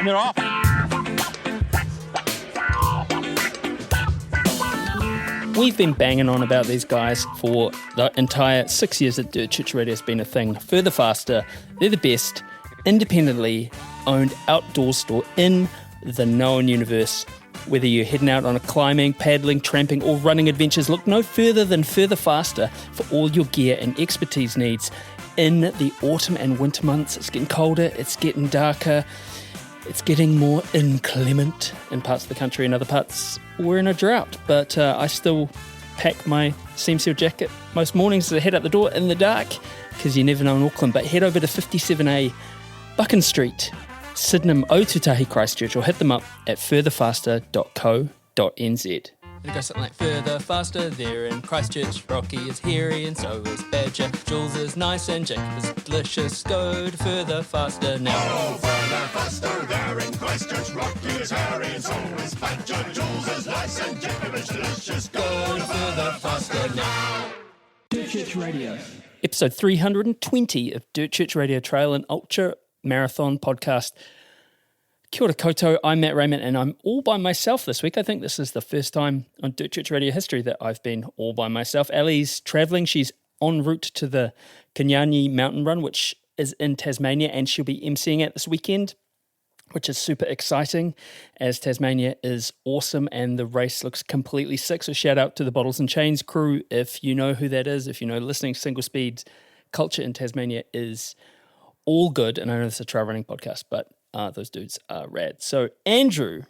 and they're off. We've been banging on about these guys for the entire 6 years that Dirt Church Radio has been a thing. Further Faster, they're the best independently owned outdoor store in the known universe. Whether you're heading out on a climbing, paddling, tramping or running adventures, look no further than Further Faster for all your gear and expertise needs in the autumn and winter months. It's getting colder, it's getting darker, it's getting more inclement in parts of the country. In other parts, we're in a drought, but I still pack my seam seal jacket most mornings to head out the door in the dark, because you never know in Auckland. But head over to 57A Buchan Street, Sydenham, Otutahi, Christchurch, or hit them up at furtherfaster.co.nz. It goes something like, further, faster, they're in Christchurch, Rocky is hairy and so is Badger, Jules is nice and Jacob is delicious, go to further, faster now. Oh, further, faster, they're in Christchurch, Rocky is hairy and so is Badger, Jules is nice and Jacob is delicious, go to further, faster now. Dirt Church Radio. Episode 320 of Dirt Church Radio Trail and Ultra Marathon podcast. Kia ora koutou, I'm Matt Raymond and I'm all by myself this week. I think this is the first time on Dirt Church Radio history that I've been all by myself. Ali's travelling. She's en route to the Kanyanyi Mountain Run, which is in Tasmania, and she'll be emceeing it this weekend, which is super exciting as Tasmania is awesome and the race looks completely sick. So shout out to the Bottles and Chains crew if you know who that is. If you know, listening single speed culture in Tasmania is all good. And I know this is a trail running podcast, but those dudes are rad. So Andrew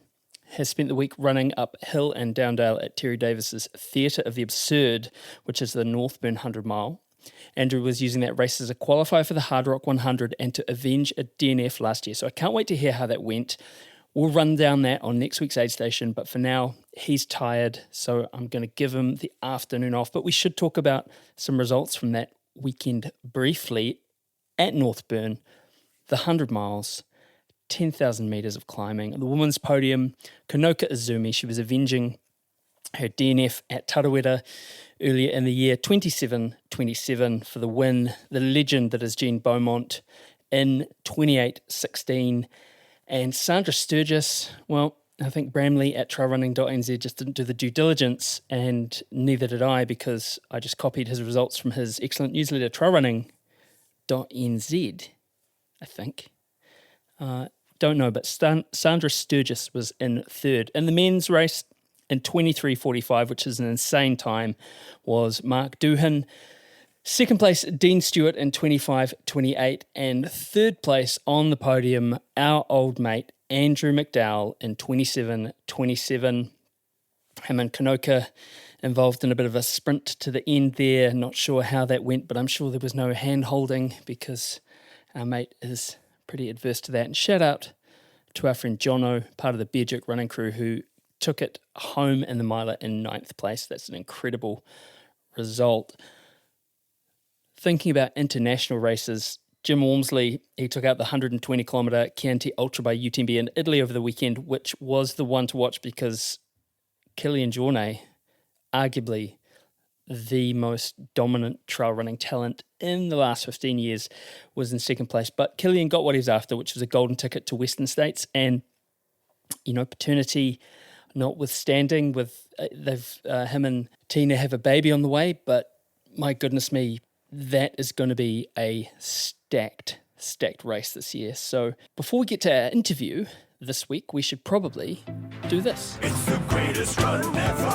has spent the week running up hill and down dale at Terry Davis's Theatre of the Absurd, which is the Northburn 100 mile. Andrew was using that race as a qualifier for the Hard Rock 100 and to avenge a DNF last year. So I can't wait to hear how that went. We'll run down that on next week's Aid Station, but for now, he's tired, so I'm going to give him the afternoon off. But we should talk about some results from that weekend briefly at Northburn, the 100 miles, 10,000 metres of climbing. The women's podium, Kanoka Izumi, she was avenging her DNF at Tarawera earlier in the year, 27-27 for the win. The legend that is Jean Beaumont in 28-16. And Sandra Sturgis, well, I think Bramley at trailrunning.nz just didn't do the due diligence, and neither did I, because I just copied his results from his excellent newsletter, trailrunning.nz, I think. Don't know, but Sandra Sturgis was in third. In the men's race, in 23:45, which is an insane time, was Mark Doohan. Second place, Dean Stewart in 25:28. And third place on the podium, our old mate, Andrew McDowell in 27:27. Him and Kanoka involved in a bit of a sprint to the end there. Not sure how that went, but I'm sure there was no hand-holding because our mate is pretty adverse to that. And shout out to our friend Jono, part of the Beer Jerk running crew, who took it home in the miler in 9th place. That's an incredible result. Thinking about international races, Jim Walmsley, he took out the 120-kilometre Chianti Ultra by UTMB in Italy over the weekend, which was the one to watch because Kilian Jornet, arguably the most dominant trail running talent in the last 15 years, was in second place. But Kilian got what he was after, which was a golden ticket to Western States. And, you know, paternity notwithstanding, with him and Tina have a baby on the way. But my goodness me, that is going to be a stacked race this year. So before we get to our interview this week, we should probably do this. It's the greatest run ever.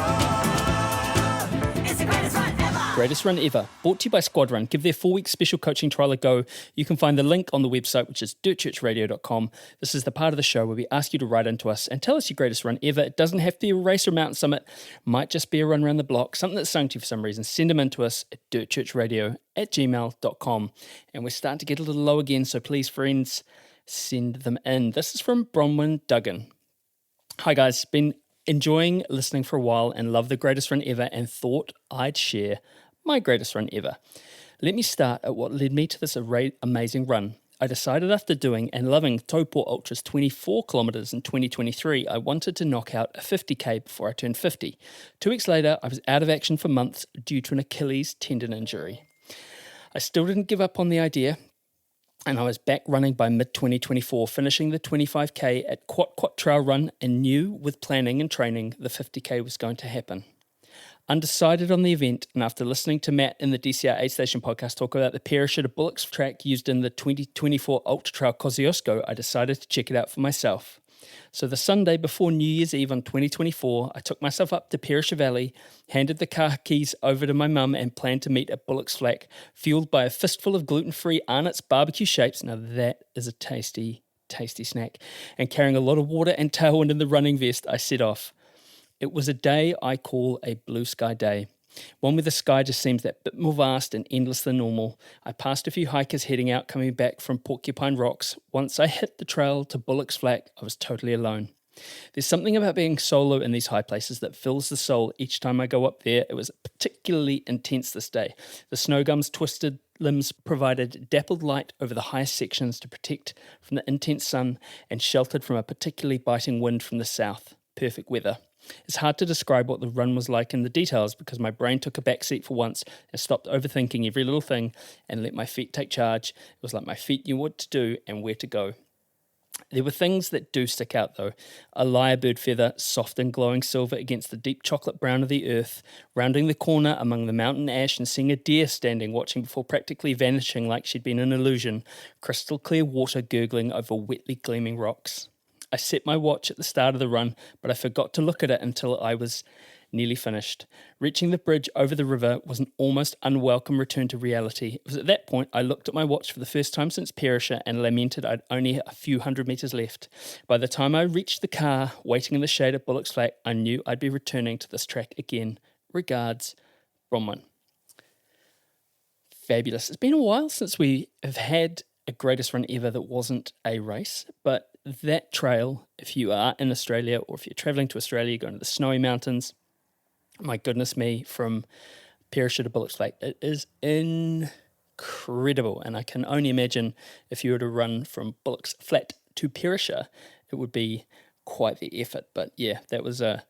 It's the greatest run ever. Greatest Run Ever, brought to you by Squad Run. Give their 4-week special coaching trial a go. You can find the link on the website, which is dirtchurchradio.com. This is the part of the show where we ask you to write into us and tell us your greatest run ever. It doesn't have to be a race or mountain summit. Might just be a run around the block, something that's sung to you for some reason. Send them in to us at dirtchurchradio@gmail.com. And we're starting to get a little low again, so please, friends, send them in. This is from Bronwyn Duggan. Hi, guys. Been enjoying listening for a while and love the greatest run ever and thought I'd share my greatest run ever. Let me start at what led me to this amazing run. I decided after doing and loving Taupo Ultra's 24 kilometres in 2023, I wanted to knock out a 50k before I turned 50. 2 weeks later, I was out of action for months due to an Achilles tendon injury. I still didn't give up on the idea and I was back running by mid-2024, finishing the 25K at Quat Trail Run, and knew with planning and training the 50K was going to happen. Undecided on the event, and after listening to Matt in the DCR Aid Station podcast talk about the Perisher to Bullocks track used in the 2024 Ultra Trail Kosciuszko, I decided to check it out for myself. So the Sunday before New Year's Eve on 2024, I took myself up to Perisher Valley, handed the car keys over to my mum, and planned to meet at Bullocks Flat, fueled by a fistful of gluten-free Arnott's barbecue shapes. Now that is a tasty, tasty snack. And carrying a lot of water and tailwind in the running vest, I set off. It was a day I call a blue sky day, one where the sky just seems that bit more vast and endless than normal. I passed a few hikers heading out coming back from Porcupine Rocks. Once I hit the trail to Bullocks Flat, I was totally alone. There's something about being solo in these high places that fills the soul each time I go up there. It was particularly intense this day. The snow gums twisted limbs provided dappled light over the highest sections to protect from the intense sun and sheltered from a particularly biting wind from the south. Perfect weather. It's hard to describe what the run was like in the details because my brain took a backseat for once and stopped overthinking every little thing and let my feet take charge. It was like my feet knew what to do and where to go. There were things that do stick out though. A lyrebird feather, soft and glowing silver against the deep chocolate brown of the earth, rounding the corner among the mountain ash and seeing a deer standing watching before practically vanishing like she'd been an illusion, crystal clear water gurgling over wetly gleaming rocks. I set my watch at the start of the run, but I forgot to look at it until I was nearly finished. Reaching the bridge over the river was an almost unwelcome return to reality. It was at that point I looked at my watch for the first time since Perisher and lamented I'd only a few hundred metres left. By the time I reached the car, waiting in the shade at Bullocks Flat, I knew I'd be returning to this track again. Regards, Bronwyn. Fabulous. It's been a while since we have had a greatest run ever that wasn't a race, but that trail, if you are in Australia or if you're travelling to Australia, going to the snowy mountains, my goodness me, from Perisher to Bullocks Flat, it is incredible. And I can only imagine if you were to run from Bullocks Flat to Perisher, it would be quite the effort. But yeah, that was a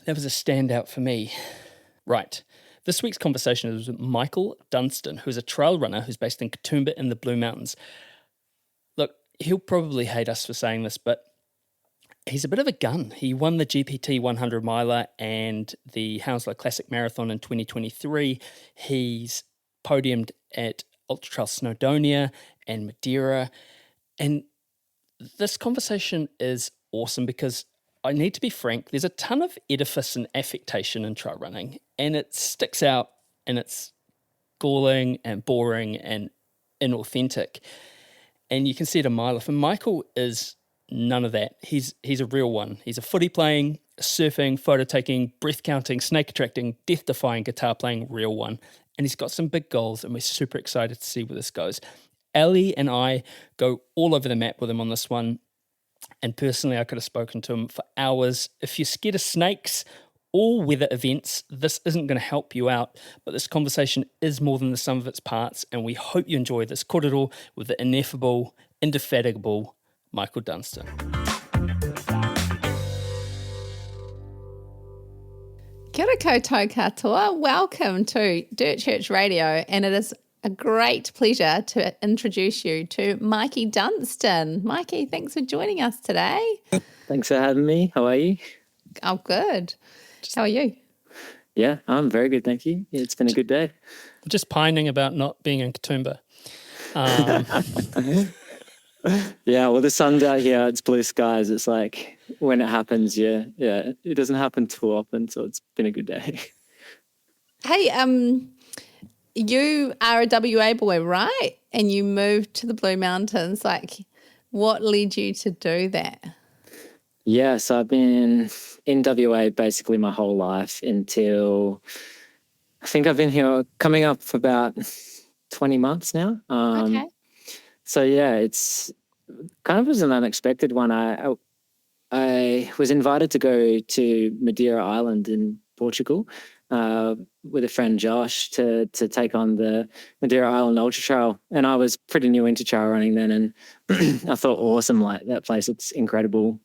standout for me. Right. This week's conversation is with Michael Dunstan, who's a trail runner who's based in Katoomba in the Blue Mountains. Look, he'll probably hate us for saying this, but he's a bit of a gun. He won the GPT 100 miler and the Hounslow Classic Marathon in 2023. He's podiumed at Ultra Trail Snowdonia and Madeira. And this conversation is awesome because I need to be frank, there's a ton of edifice and affectation in trail running, and it sticks out and it's galling and boring and inauthentic. And you can see it a mile off. And Michael is none of that. He's a real one. He's a footy playing, surfing, photo taking, breath counting, snake attracting, death defying, guitar playing real one. And he's got some big goals, and we're super excited to see where this goes. Ali and I go all over the map with him on this one. And personally, I could have spoken to him for hours. If you're scared of snakes or weather events, this isn't going to help you out. But this conversation is more than the sum of its parts, and we hope you enjoy this kōrero with the ineffable, indefatigable Michael Dunstan. Kia ora koutou katoa. Welcome to Dirt Church Radio, and it is a great pleasure to introduce you to Mikey Dunstan. Mikey, thanks for joining us today. Thanks for having me. How are you? Oh, good. How are you? Yeah, I'm very good, thank you. It's been a good day. Just pining about not being in Katoomba. Yeah, well, the sun's out here. It's blue skies. It's like when it happens, yeah, it doesn't happen too often, so it's been a good day. Hey, you are a WA boy, right? And you moved to the Blue Mountains. Like, what led you to do that? Yeah, so I've been in WA basically my whole life until I think I've been here coming up for about 20 months now. Okay. So yeah, it's kind of was an unexpected one. I was invited to go to Madeira Island in Portugal with a friend Josh to take on the Madeira Island Ultra Trail, and I was pretty new into trail running then, and I thought awesome, like that place looks incredible.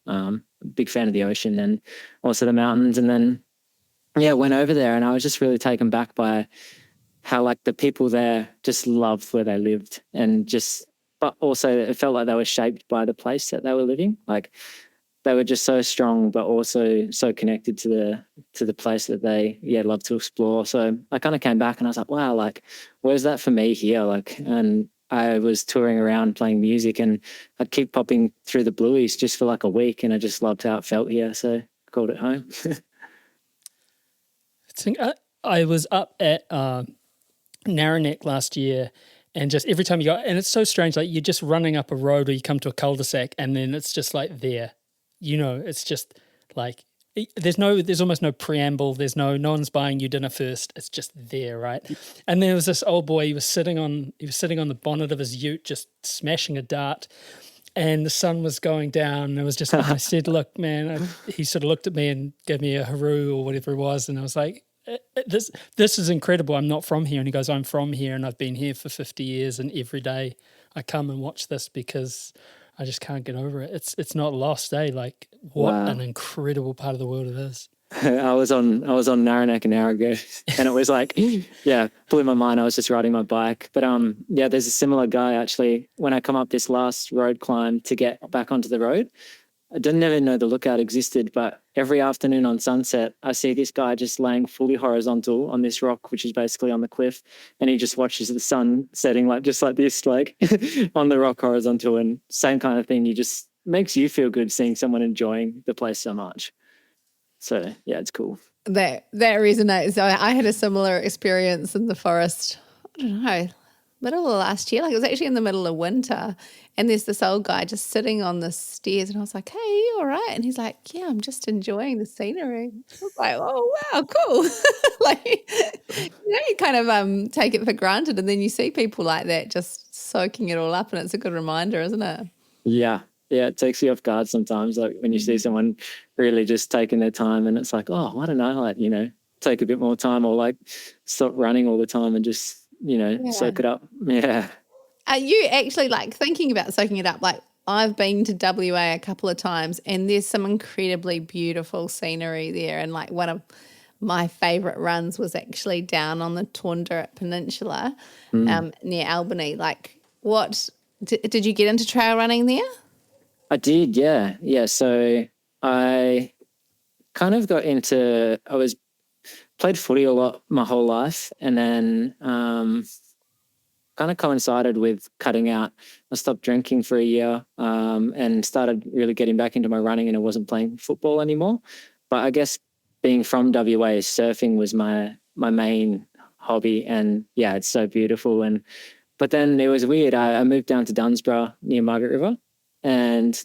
Big fan of the ocean and also the mountains, and then went over there, and I was just really taken back by how like the people there just loved where they lived, and just but also it felt like they were shaped by the place that they were living. Like they were just so strong, but also so connected to the place that they love to explore. So I kind of came back and I was like, wow, like where's that for me here? Like, and I was touring around playing music, and I'd keep popping through the Blueies just for like a week, and I just loved how it felt here. So I called it home. I was up at Narranack last year, and just every time you go, and it's so strange, like you're just running up a road or you come to a cul-de-sac, and then it's just like there. It's just like there's almost no preamble. There's no one's buying you dinner first. It's just there, right? And there was this old boy. He was sitting on the bonnet of his ute, just smashing a dart, and the sun was going down. And it was just. I said, "Look, man." He sort of looked at me and gave me a hooroo or whatever it was, and I was like, "This is incredible. I'm not from here." And he goes, "I'm from here, and I've been here for 50 years, and every day I come and watch this because I just can't get over it. It's not lost, eh? Like what an incredible part of the world it is." I was on Narranack an hour ago, and it was like, blew my mind. I was just riding my bike, but there's a similar guy actually. When I come up this last road climb to get back onto the road, I didn't even know the lookout existed, but every afternoon on sunset, I see this guy just laying fully horizontal on this rock, which is basically on the cliff, and he just watches the sun setting just like this, like on the rock horizontal, and same kind of thing. You just makes you feel good seeing someone enjoying the place so much. So yeah, it's cool. That resonates. So I had a similar experience in the forest. I don't know, middle of last year. Like it was actually in the middle of winter, and there's this old guy just sitting on the stairs, and I was like, "Hey, you all right?" And he's like, "Yeah, I'm just enjoying the scenery." I was like, "Oh wow, cool!" Like you kind of take it for granted, and then you see people like that just soaking it all up, and it's a good reminder, isn't it? Yeah, it takes you off guard sometimes. Like when you see someone really just taking their time, and it's like, oh, I don't know, like take a bit more time, or like stop running all the time and just soak it up. Yeah. Are you actually like thinking about soaking it up? Like I've been to WA a couple of times, and there's some incredibly beautiful scenery there. And like one of my favourite runs was actually down on the Toondah Peninsula near Albany. Like what, did you get into trail running there? I did, yeah. Yeah, so I kind of got into, played footy a lot my whole life, and then kind of coincided with cutting out. I stopped drinking for a year and started really getting back into my running, and I wasn't playing football anymore. But I guess being from WA, surfing was my main hobby, and yeah, it's so beautiful. But then it was weird. I moved down to Dunsborough near Margaret River, and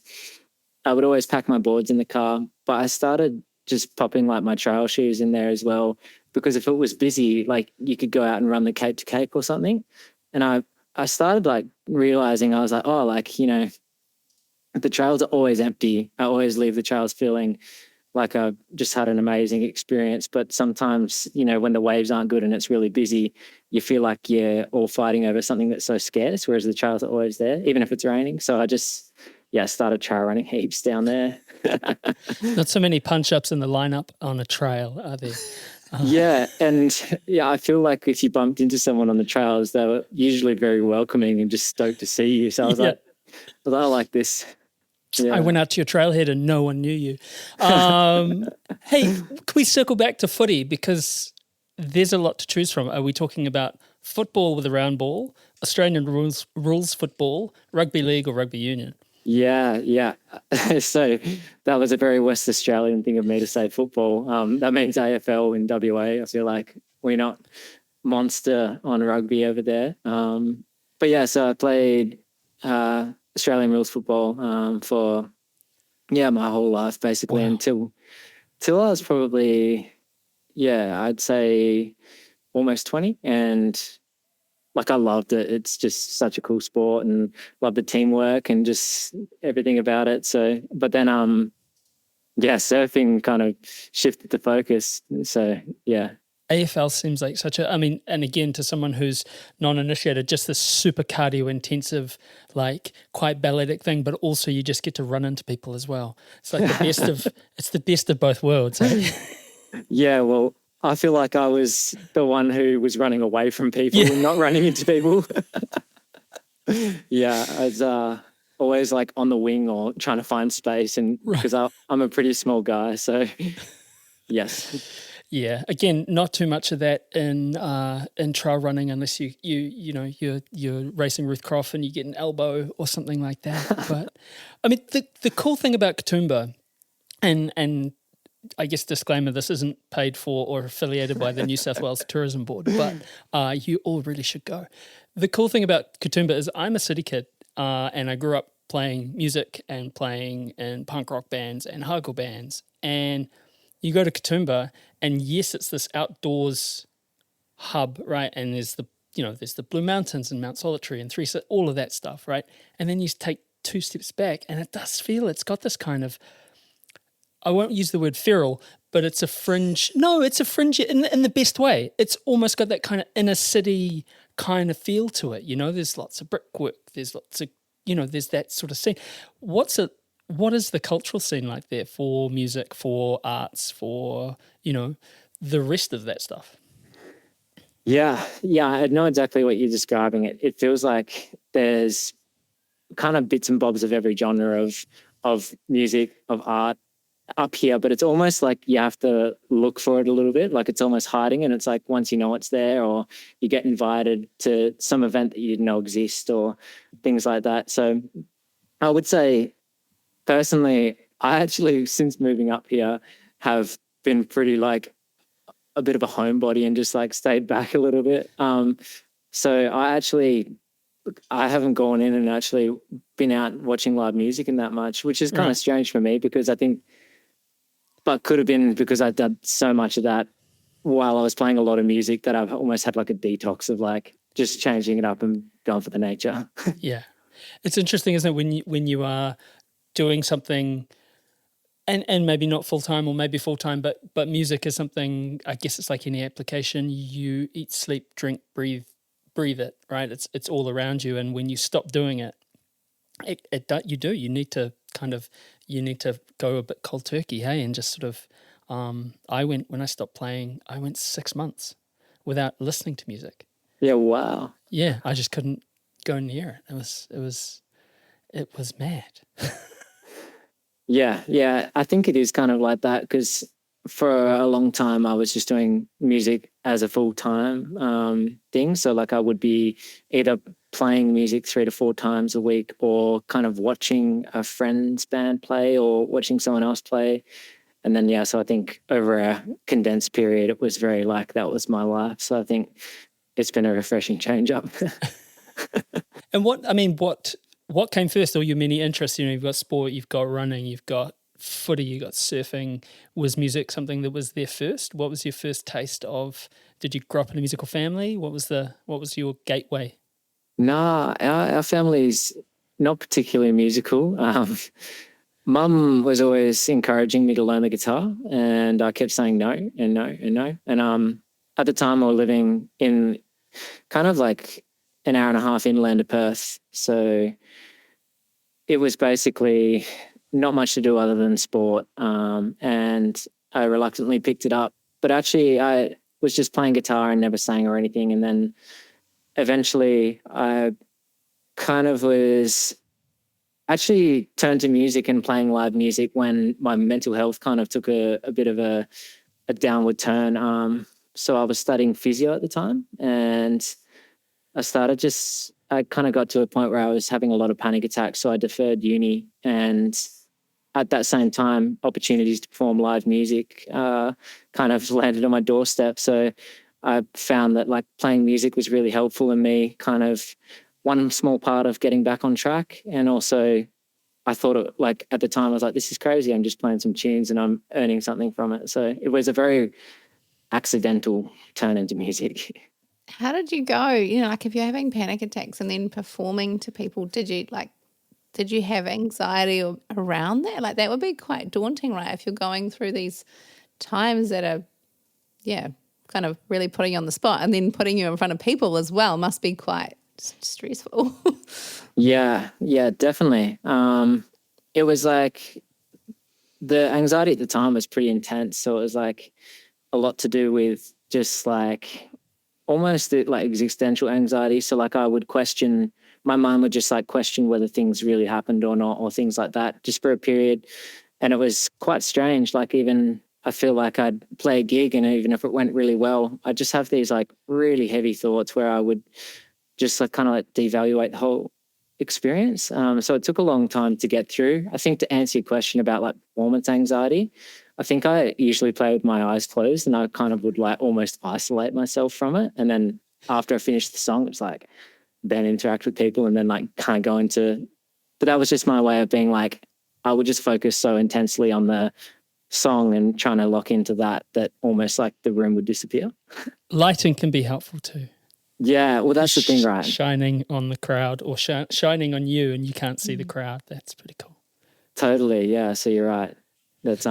I would always pack my boards in the car, but I started just popping like my trail shoes in there as well, because if it was busy, like you could go out and run the Cape to Cape or something. And I started like realizing, I was like, oh, like, the trails are always empty. I always leave the trails feeling like I just had an amazing experience. But sometimes, when the waves aren't good and it's really busy, you feel like you're all fighting over something that's so scarce, whereas the trails are always there, even if it's raining. So I just, started trail running heaps down there. Not so many punch-ups in the lineup on a trail, are there? Yeah, and I feel like if you bumped into someone on the trails, they were usually very welcoming and just stoked to see you. So I was like, I like this. Yeah. I went out to your trailhead and no one knew you. Hey, can we circle back to footy, because there's a lot to choose from. Are we talking about football with a round ball, Australian rules football, rugby league, or rugby union? Yeah. So that was a very West Australian thing of me to say football. That means AFL in WA. I feel like we're not monster on rugby over there. But yeah, so I played Australian rules football for my whole life basically. Wow. until I was probably I'd say almost 20, and like I loved it. It's just such a cool sport, and love the teamwork and just everything about it. So, but then surfing kind of shifted the focus. So yeah. AFL seems like and again, to someone who's non-initiated, just this super cardio intensive, like quite balletic thing, but also you just get to run into people as well. It's like the best of both worlds. Eh? Yeah, well, I feel like I was the one who was running away from people and not running into people. Yeah, I was always like on the wing or trying to find space, and because I'm a pretty small guy, so yes. Yeah, again, not too much of that in trail running unless you're racing Ruth Croft and you get an elbow or something like that. But I mean, the cool thing about Katoomba, and I guess disclaimer, this isn't paid for or affiliated by the New South Wales Tourism Board, but you all really should go. The cool thing about Katoomba is I'm a city kid, and I grew up playing music and playing in punk rock bands and hardcore bands, and you go to Katoomba, and yes, it's this outdoors hub, right? And there's the Blue Mountains and Mount Solitary and all of that stuff, right? And then you take 2 steps back, and it's got this kind of, I won't use the word feral, but it's a fringe. No, it's a fringe in the best way. It's almost got that kind of inner city kind of feel to it. There's lots of brickwork. There's lots of, there's that sort of scene. What is the cultural scene like there for music, for arts, for, the rest of that stuff? Yeah, I know exactly what you're describing. It feels like there's kind of bits and bobs of every genre of music, of art up here, but it's almost like you have to look for it a little bit, like it's almost hiding, and it's like once you know it's there, or you get invited to some event that you didn't know exist or things like that. So I would say personally, I actually, since moving up here, have been pretty like a bit of a homebody and just like stayed back a little bit. So I haven't gone in and actually been out watching live music in that much, which is kind of strange for me, because I think, but could have been because I'd done so much of that while I was playing a lot of music that I've almost had like a detox of like just changing it up and going for the nature. Yeah. It's interesting, isn't it, when you are doing something and maybe not full-time or maybe full-time, but music is something, I guess it's like any application, you eat, sleep, drink, breathe it, right? It's all around you. And when you stop doing it, you need to go a bit cold turkey, hey, and just sort of, when I stopped playing, I went 6 months without listening to music. Yeah. Wow. Yeah. I just couldn't go near it. It was mad. Yeah. I think it is kind of like that, because for a long time I was just doing music as a full-time thing. So like I would be either playing music 3 to 4 times a week, or kind of watching a friend's band play or watching someone else play. And then, so I think over a condensed period, it was very like that was my life. So I think it's been a refreshing change up. And what came first? All your many interests, you've got sport, you've got running, you've got footy, you've got surfing. Was music something that was there first? What was your first taste of? Did you grow up in a musical family? What was your gateway? Nah, our family's not particularly musical. Mum was always encouraging me to learn the guitar, and I kept saying no and no and no. And at the time, we were living in kind of like an hour and a half inland of Perth, so it was basically not much to do other than sport. And I reluctantly picked it up, but actually, I was just playing guitar and never sang or anything. And then eventually, I kind of was actually turned to music and playing live music when my mental health kind of took a bit of a downward turn. So I was studying physio at the time, and I kind of got to a point where I was having a lot of panic attacks. So I deferred uni, and at that same time, opportunities to perform live music kind of landed on my doorstep. So I found that like playing music was really helpful in me, kind of one small part of getting back on track. And also I thought like at the time I was like, this is crazy. I'm just playing some tunes and I'm earning something from it. So it was a very accidental turn into music. How did you go? Like if you're having panic attacks and then performing to people, did you have anxiety around that? Like that would be quite daunting, right? If you're going through these times that are, kind of really putting you on the spot, and then putting you in front of people as well must be quite stressful. Yeah, definitely. It was like the anxiety at the time was pretty intense. So it was like a lot to do with just like almost like existential anxiety. So like I would question my mind would just like question whether things really happened or not, or things like that, just for a period. And it was quite strange. Like, even I feel like I'd play a gig, and even if it went really well, I'd just have these like really heavy thoughts where I would just like kind of like devaluate the whole experience. So it took a long time to get through. I think to answer your question about like performance anxiety, I think I usually play with my eyes closed, and I kind of would like almost isolate myself from it. And then after I finished the song, it's like then interact with people and then like kind of go into, but that was just my way of being like, I would just focus so intensely on the song and trying to lock into that almost like the room would disappear. Lighting can be helpful too. Yeah, well, that's the thing, right? Shining on the crowd, or shining on you, and you can't see the crowd. That's pretty cool. Totally, yeah. So you're right. That's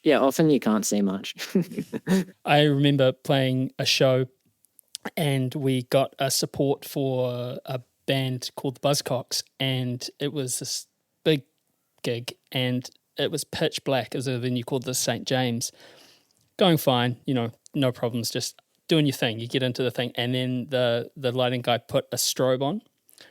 yeah. Often you can't see much. I remember playing a show, and we got a support for a band called the Buzzcocks, and it was this big gig, and it was pitch black. It was a venue called the St. James. Going fine, no problems, just doing your thing. You get into the thing, and then the lighting guy put a strobe on,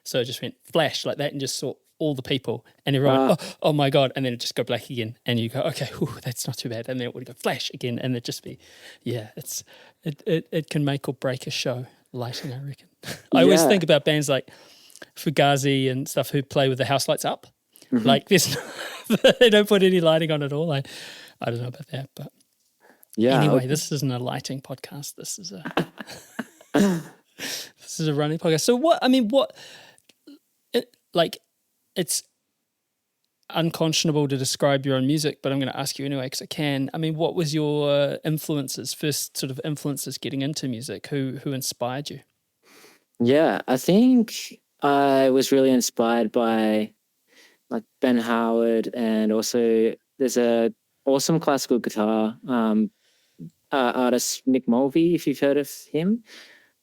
so it just went flash like that, and just saw all the people, and everyone went, oh my God, and then it just go black again, and you go, okay, that's not too bad, and then it would go flash again, and it just be, it can make or break a show, lighting, I reckon. I always think about bands like Fugazi and stuff who play with the house lights up. Mm-hmm. Like this, they don't put any lighting on at all. I don't know about that, but anyway, this isn't a lighting podcast. This is a running podcast. So it's unconscionable to describe your own music, but I'm going to ask you anyway because I can. I mean, what was your first sort of influences getting into music? Who inspired you? Yeah, I think I was really inspired by like Ben Howard, and also there's a awesome classical guitar artist, Nick Mulvey, if you've heard of him.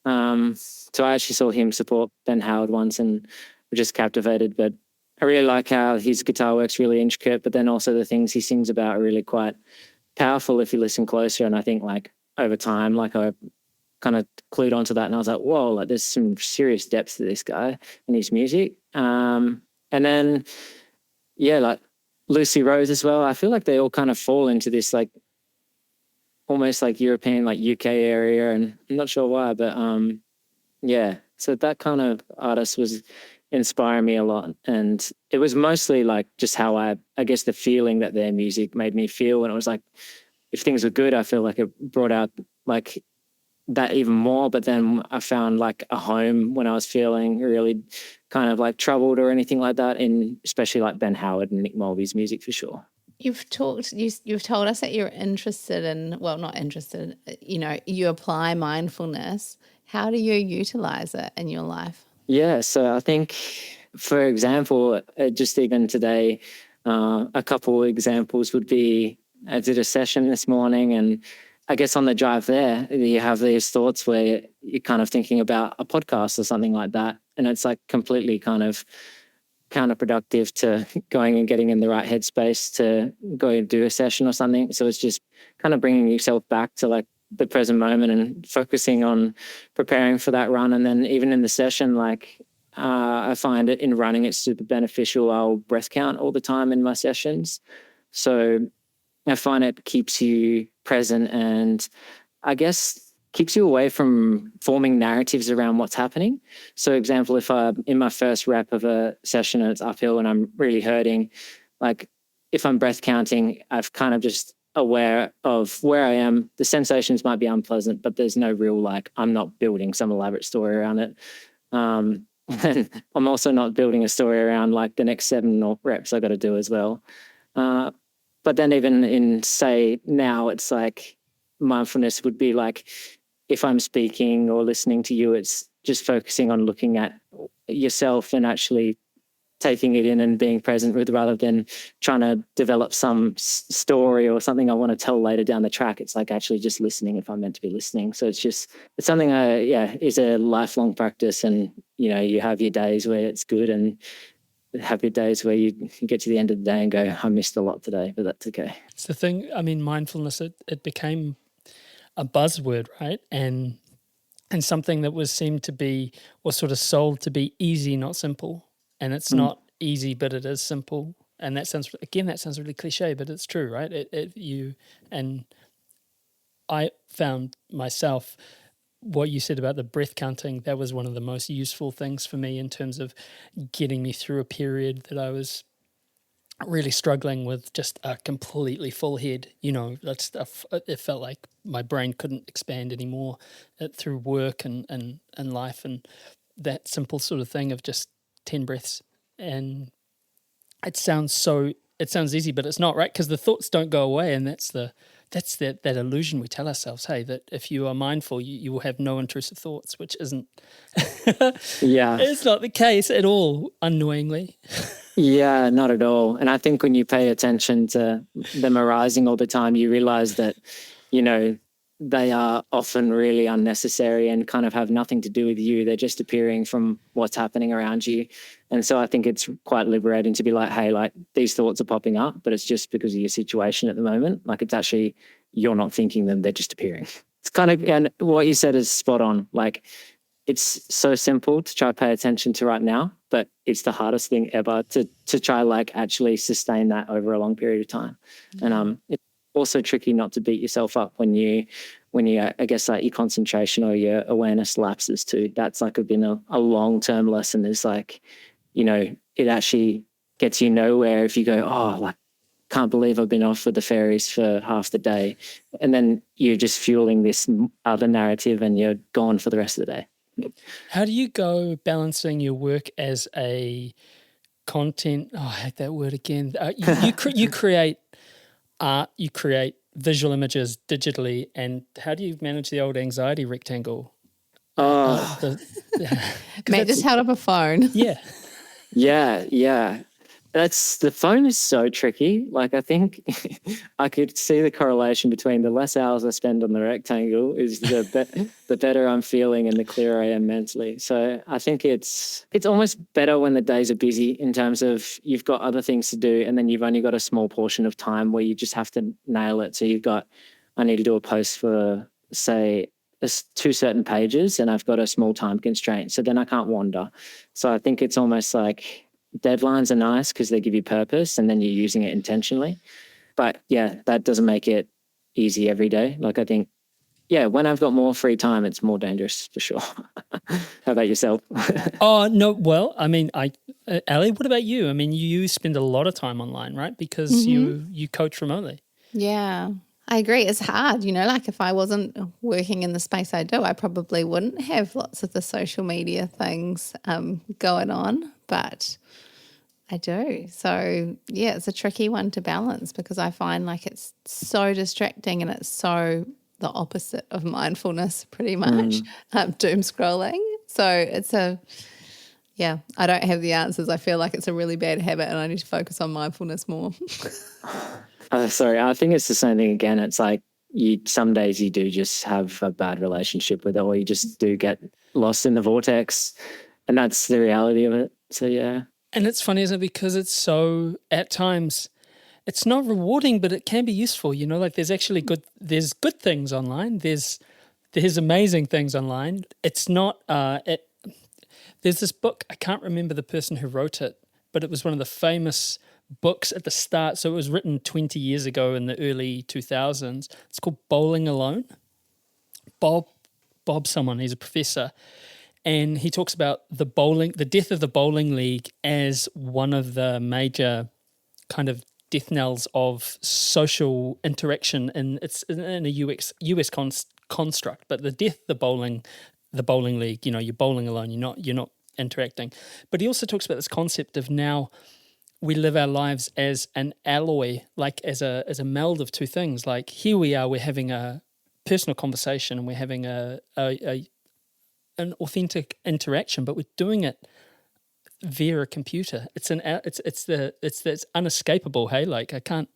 So I actually saw him support Ben Howard once and was just captivated, but I really like how his guitar work's really intricate, but then also the things he sings about are really quite powerful if you listen closer. And I think like over time, like I kind of clued onto that, and I was like, whoa, like there's some serious depth to this guy and his music. And then, like Lucy Rose as well. I feel like they all kind of fall into this like almost like European, like UK area, and I'm not sure why, but so that kind of artist was inspiring me a lot. And it was mostly like just how I guess the feeling that their music made me feel. And it was like, if things were good, I feel like it brought out like that even more. But then I found like a home when I was feeling really kind of like troubled or anything like that, in especially like Ben Howard and Nick Mulvey's music for sure. You've told us that you're interested in, well, not interested, you apply mindfulness. How do you utilize it in your life? Yeah, so I think, for example, just even today, a couple examples would be, I did a session this morning, and I guess on the drive there, you have these thoughts where you're kind of thinking about a podcast or something like that, and it's like completely kind of counterproductive to going and getting in the right headspace to go and do a session or something. So it's just kind of bringing yourself back to like the present moment and focusing on preparing for that run. And then even in the session, like I find it in running, it's super beneficial. I'll breath count all the time in my sessions. So I find it keeps you present and I guess keeps you away from forming narratives around what's happening. So example, if I'm in my first rep of a session and it's uphill and I'm really hurting, like if I'm breath counting, I've kind of just aware of where I am. The sensations might be unpleasant, but there's no real, like, I'm not building some elaborate story around it. And I'm also not building a story around like the next 7 or reps I got to do as well. But then even in, say, now it's like mindfulness would be like, if I'm speaking or listening to you, it's just focusing on looking at yourself and actually taking it in and being present with, rather than trying to develop some story or something I want to tell later down the track. It's like actually just listening if I'm meant to be listening. So it's something is a lifelong practice. And, you have your days where it's good and have your days where you get to the end of the day and go, I missed a lot today, but that's okay. It's the thing. I mean, mindfulness, it became a buzzword, right? And and something that was seemed to be, or sort of sold to be easy, not simple. And it's not easy, but it is simple. And that sounds really cliche, but it's true, right? I found myself, what you said about the breath counting, that was one of the most useful things for me in terms of getting me through a period that I was really struggling with just a completely full head. That stuff, it felt like my brain couldn't expand anymore through work and life, and that simple sort of thing of just 10 breaths. And it sounds easy, but it's not, right? Because the thoughts don't go away, and that's that illusion we tell ourselves, hey, that if you are mindful, you will have no intrusive thoughts, which isn't. Yeah, it's not the case at all, unknowingly. Yeah, not at all. And I think when you pay attention to them arising all the time, you realize that, they are often really unnecessary and kind of have nothing to do with you. They're just appearing from what's happening around you. And so I think it's quite liberating to be like, hey, like these thoughts are popping up, but it's just because of your situation at the moment. Like it's actually, you're not thinking them, they're just appearing. It's kind of, and what you said is spot on. Like it's so simple to try to pay attention to right now, but it's the hardest thing ever to try like actually sustain that over a long period of time. And it's also tricky not to beat yourself up when you I guess like your concentration or your awareness lapses too. That's like been a long-term lesson, is like, it actually gets you nowhere if you go, oh, like can't believe I've been off with the fairies for half the day, and then you're just fueling this other narrative and you're gone for the rest of the day. How do you go balancing your work as a content? Oh, I hate that word again. You create art, you create visual images digitally, and how do you manage the old anxiety rectangle? Mate just held up a phone. Yeah. Yeah. The phone is so tricky. Like I think I could see the correlation between the less hours I spend on the rectangle is the better I'm feeling and the clearer I am mentally. So I think it's almost better when the days are busy in terms of you've got other things to do and then you've only got a small portion of time where you just have to nail it. So I need to do a post for, say, 2 certain pages and I've got a small time constraint. So then I can't wander. So I think it's almost like deadlines are nice because they give you purpose and then you're using it intentionally. But yeah, that doesn't make it easy every day. Like I think, when I've got more free time, it's more dangerous for sure. How about yourself? Oh, no. Well, I mean, Ali, what about you? I mean, you spend a lot of time online, right? Because you coach remotely. Yeah, I agree. It's hard, like if I wasn't working in the space I do, I probably wouldn't have lots of the social media things going on, but I do. So, yeah, it's a tricky one to balance because I find like it's so distracting and it's so the opposite of mindfulness pretty much, doom scrolling. So I don't have the answers. I feel like it's a really bad habit and I need to focus on mindfulness more. Sorry, I think it's the same thing again. It's like some days you do just have a bad relationship with it or you just do get lost in the vortex and that's the reality of it. So, yeah. And it's funny, isn't it? Because it's so, at times, it's not rewarding, but it can be useful. Like there's actually there's good things online. There's amazing things online. It's not, there's this book, I can't remember the person who wrote it, but it was one of the famous books at the start. So it was written 20 years ago in the early 2000s. It's called Bowling Alone. Bob someone, he's a professor. And he talks about the death of the bowling league as one of the major kind of death knells of social interaction, and it's in a US construct. But the death of the bowling league, you're bowling alone, you're not interacting. But he also talks about this concept of now we live our lives as an alloy, like as a meld of two things. Like here we are, we're having a personal conversation and we're having an authentic interaction, but we're doing it via a computer. It's unescapable. Hey, like I can't,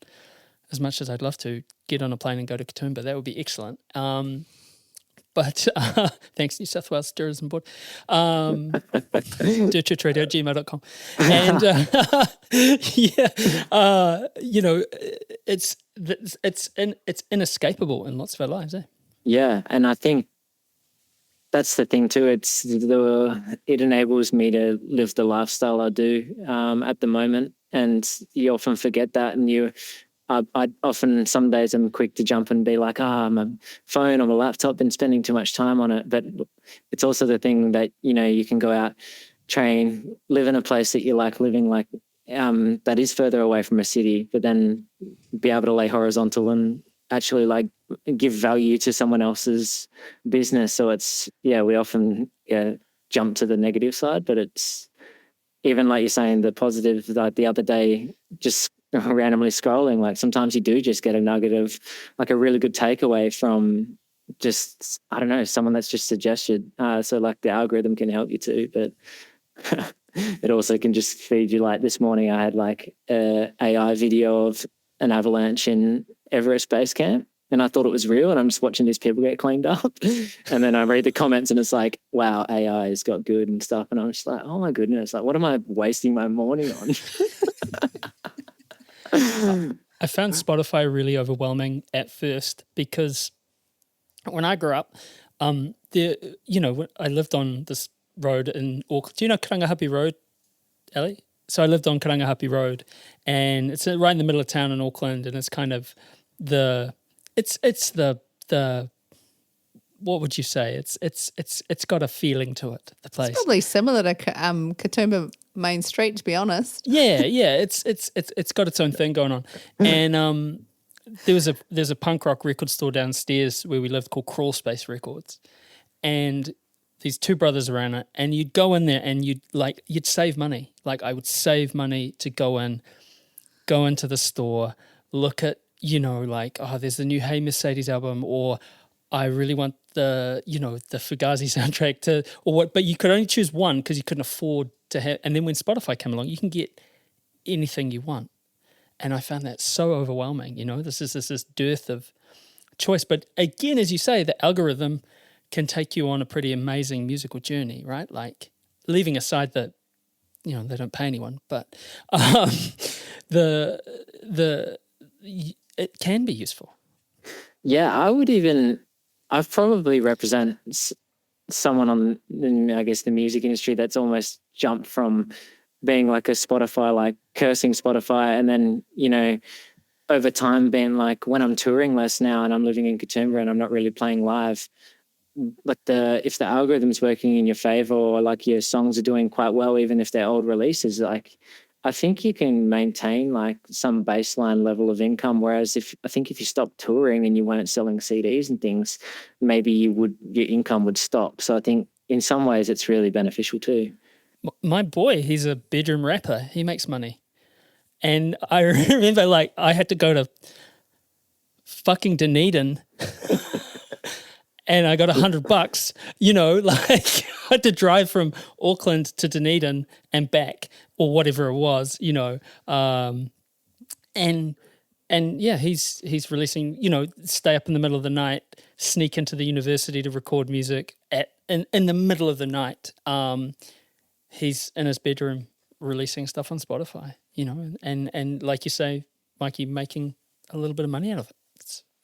as much as I'd love to get on a plane and go to Katoomba, that would be excellent. But thanks, New South Wales Tourism Board. dirtchurchradio@gmail.com. And it's inescapable in lots of our lives. Yeah, and I think that's the thing too. It enables me to live the lifestyle I do at the moment, and you often forget that. And I often, some days I'm quick to jump and be like, my phone or my laptop, been spending too much time on it. But it's also the thing that, you can go out, train, live in a place that you like living, like that is further away from a city, but then be able to lay horizontal and actually like give value to someone else's business. So we often jump to the negative side, but it's even like you're saying, the positive, like the other day, just randomly scrolling, like sometimes you do just get a nugget of like a really good takeaway from just, I don't know, someone that's just suggested. So like the algorithm can help you too, but it also can just feed you. Like this morning I had like a AI video of an avalanche in Everest Base Camp, and I thought it was real, and I'm just watching these people get cleaned up. And then I read the comments and it's like, wow, AI has got good and stuff. And I'm just like, oh my goodness, like what am I wasting my morning on? I found Spotify really overwhelming at first because when I grew up, I lived on this road in Auckland. Do you know Karangahape Road, Ellie? So I lived on Karangahape Road, and it's right in the middle of town in Auckland, and it's kind of it's the what would you say? It's got a feeling to it. The place. It's probably similar to Katoomba Main Street, to be honest. Yeah. It's got its own thing going on, and there's a punk rock record store downstairs where we lived called Crawl Space Records, and these two brothers around it, and you'd go in there and you'd save money. Like I would save money to go into the store, look at, there's the new Hey Mercedes album, or I really want the Fugazi soundtrack but you could only choose one because you couldn't afford to have. And then when Spotify came along, you can get anything you want. And I found that so overwhelming. This is this dearth of choice. But again, as you say, the algorithm can take you on a pretty amazing musical journey, right? Like leaving aside that, they don't pay anyone, but it can be useful. Yeah, I've probably represent someone in, I guess, the music industry that's almost jumped from being like a Spotify, like cursing Spotify, and then, over time being like, when I'm touring less now and I'm living in Katoomba and I'm not really playing live, like if the algorithm's working in your favor, or like your songs are doing quite well, even if they're old releases, like I think you can maintain like some baseline level of income. Whereas if you stopped touring and you weren't selling CDs and things, maybe your income would stop. So I think in some ways it's really beneficial too. My boy, he's a bedroom rapper. He makes money. And I remember like I had to go to fucking Dunedin and I got $100, like I had to drive from Auckland to Dunedin and back, or whatever it was, and yeah, he's releasing, stay up in the middle of the night, sneak into the university to record music in the middle of the night. He's in his bedroom releasing stuff on Spotify, and like you say, Mikey, making a little bit of money out of it.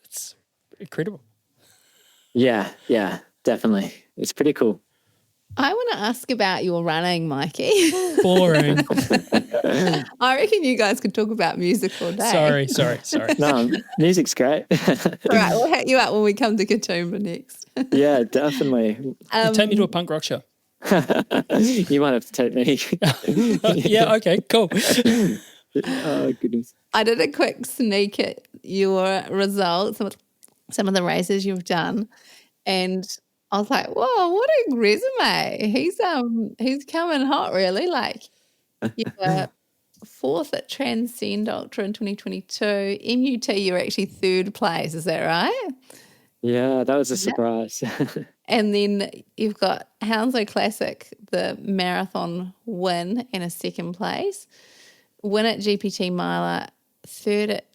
It's incredible. Yeah, definitely. It's pretty cool. I want to ask about your running, Mikey. Boring. I reckon you guys could talk about music all day. Sorry. No, music's great. All right, we'll hit you up when we come to Katoomba next. Yeah, definitely. Take me to a punk rock show. You might have to take me. Yeah, okay, cool. Oh, goodness. I did a quick sneak at your results, some of the races you've done, and I was like, whoa, what a resume. He's coming hot, really. Like, you were fourth at Transcend Ultra in 2022. MUT, you were actually third place. Is that right? Yeah, that was a surprise. And then you've got Hounslow Classic, the marathon win, and a second place. Win at GPT Miler, third at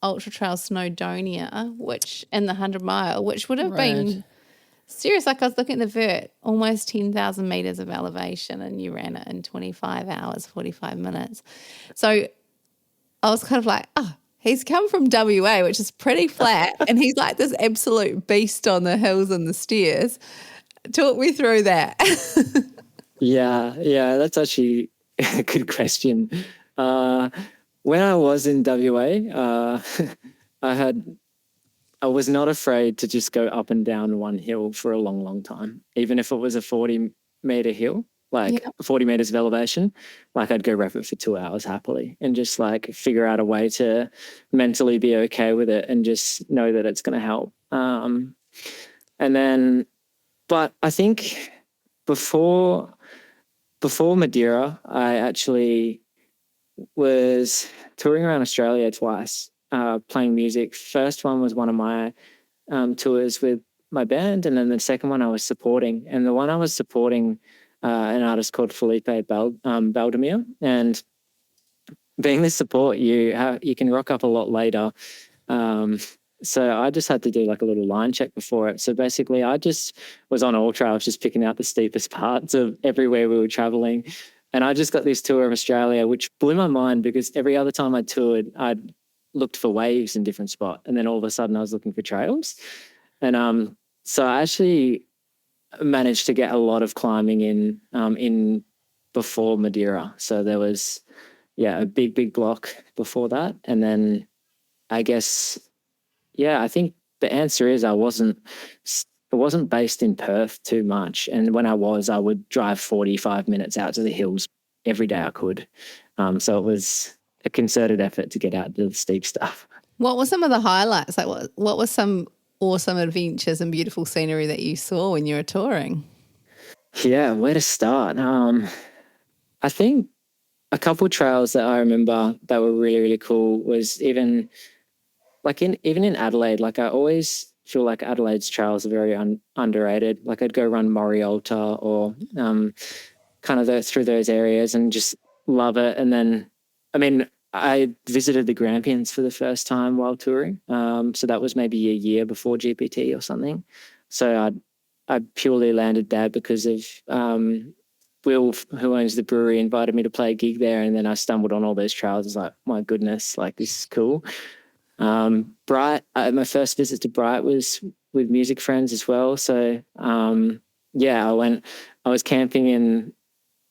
Ultra Trail Snowdonia, which in the 100 mile, which would have been serious. Like I was looking at the vert, almost 10,000 meters of elevation, and you ran it in 25 hours, 45 minutes. So I was kind of like, oh, he's come from WA, which is pretty flat, and he's like this absolute beast on the hills and the stairs. Talk me through that. Yeah, that's actually a good question. When I was in WA, I was not afraid to just go up and down one hill for a long, long time, even if it was a 40-meter hill, like 40 meters of elevation. Like I'd go rep it for 2 hours happily and just like figure out a way to mentally be okay with it and just know that it's going to help. But I think before Madeira, I actually was touring around Australia twice, playing music. First one was one of my tours with my band, and then the second one I was supporting. And the one I was supporting, an artist called Felipe Baldemir. And being the support, you can rock up a lot later. So I just had to do like a little line check before it. So basically I just was on Ultra. I was just picking out the steepest parts of everywhere we were traveling. And I just got this tour of Australia, which blew my mind because every other time I toured, I'd looked for waves in different spots. And then all of a sudden I was looking for trails. And so I actually managed to get a lot of climbing in before Madeira. So there was, a big block before that. And then I guess, I think the answer is it wasn't based in Perth too much. And when I would drive 45 minutes out to the hills every day I could. So it was a concerted effort to get out to the steep stuff. What were some of the highlights? Like what were some awesome adventures and beautiful scenery that you saw when you were touring? Yeah, where to start? I think a couple of trails that I remember that were really, really cool was even in Adelaide. Like I always feel like Adelaide's trails are very underrated. Like I'd go run Morialta or kind of through those areas and just love it. And then, I visited the Grampians for the first time while touring. So that was maybe a year before GPT or something. So I purely landed there because of Will, who owns the brewery, invited me to play a gig there. And then I stumbled on all those trails. I was like, my goodness, like this is cool. Bright, my first visit to Bright was with music friends as well. So, I was camping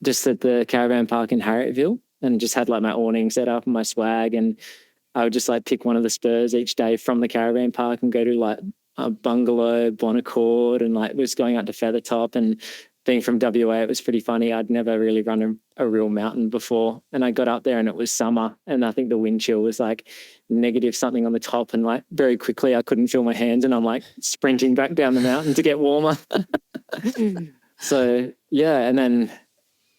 just at the caravan park in Harrietville and just had like my awning set up and my swag. And I would just like pick one of the spurs each day from the caravan park and go to like a bungalow, Bonaccord, and like was going out to Feathertop. And being from WA, it was pretty funny. I'd never really run a real mountain before. And I got up there and it was summer. And I think the wind chill was like negative something on the top. And like very quickly, I couldn't feel my hands and I'm like sprinting back down the mountain to get warmer. So, and then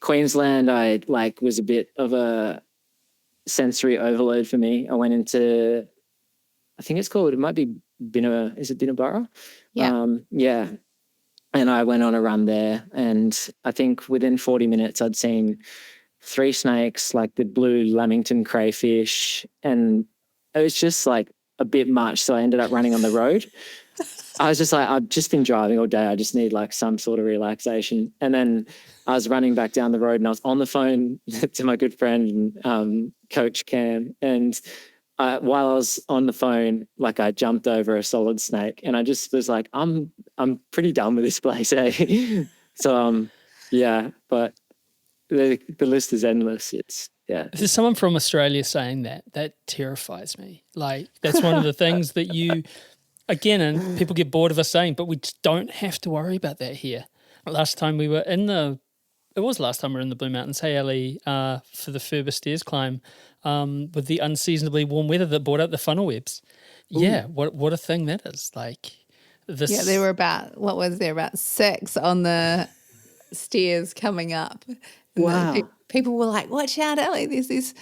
Queensland, I like was a bit of a sensory overload for me. I went into, I think it might be Binnaburra? Yeah. And I went on a run there, and I think within 40 minutes I'd seen 3 snakes, like the blue lamington crayfish, and it was just like a bit much. So I ended up running on the road. I was just like, I've just been driving all day. I just need like some sort of relaxation. And then I was running back down the road and I was on the phone to my good friend, Coach Cam. And while I was on the phone, like I jumped over a solid snake and I just was like, I'm pretty done with this place, eh? So, but the list is endless. There's someone from Australia saying that terrifies me. Like that's one of the things that again, and people get bored of us saying, but we just don't have to worry about that here. Last time we were in the Blue Mountains, hey Ali, for the Furber Stairs climb, with the unseasonably warm weather that brought out the funnel webs. Ooh. Yeah, what a thing that is. Like this. Yeah, there were about 6 on the stairs coming up. And wow. People were like, watch out, Ali, there's this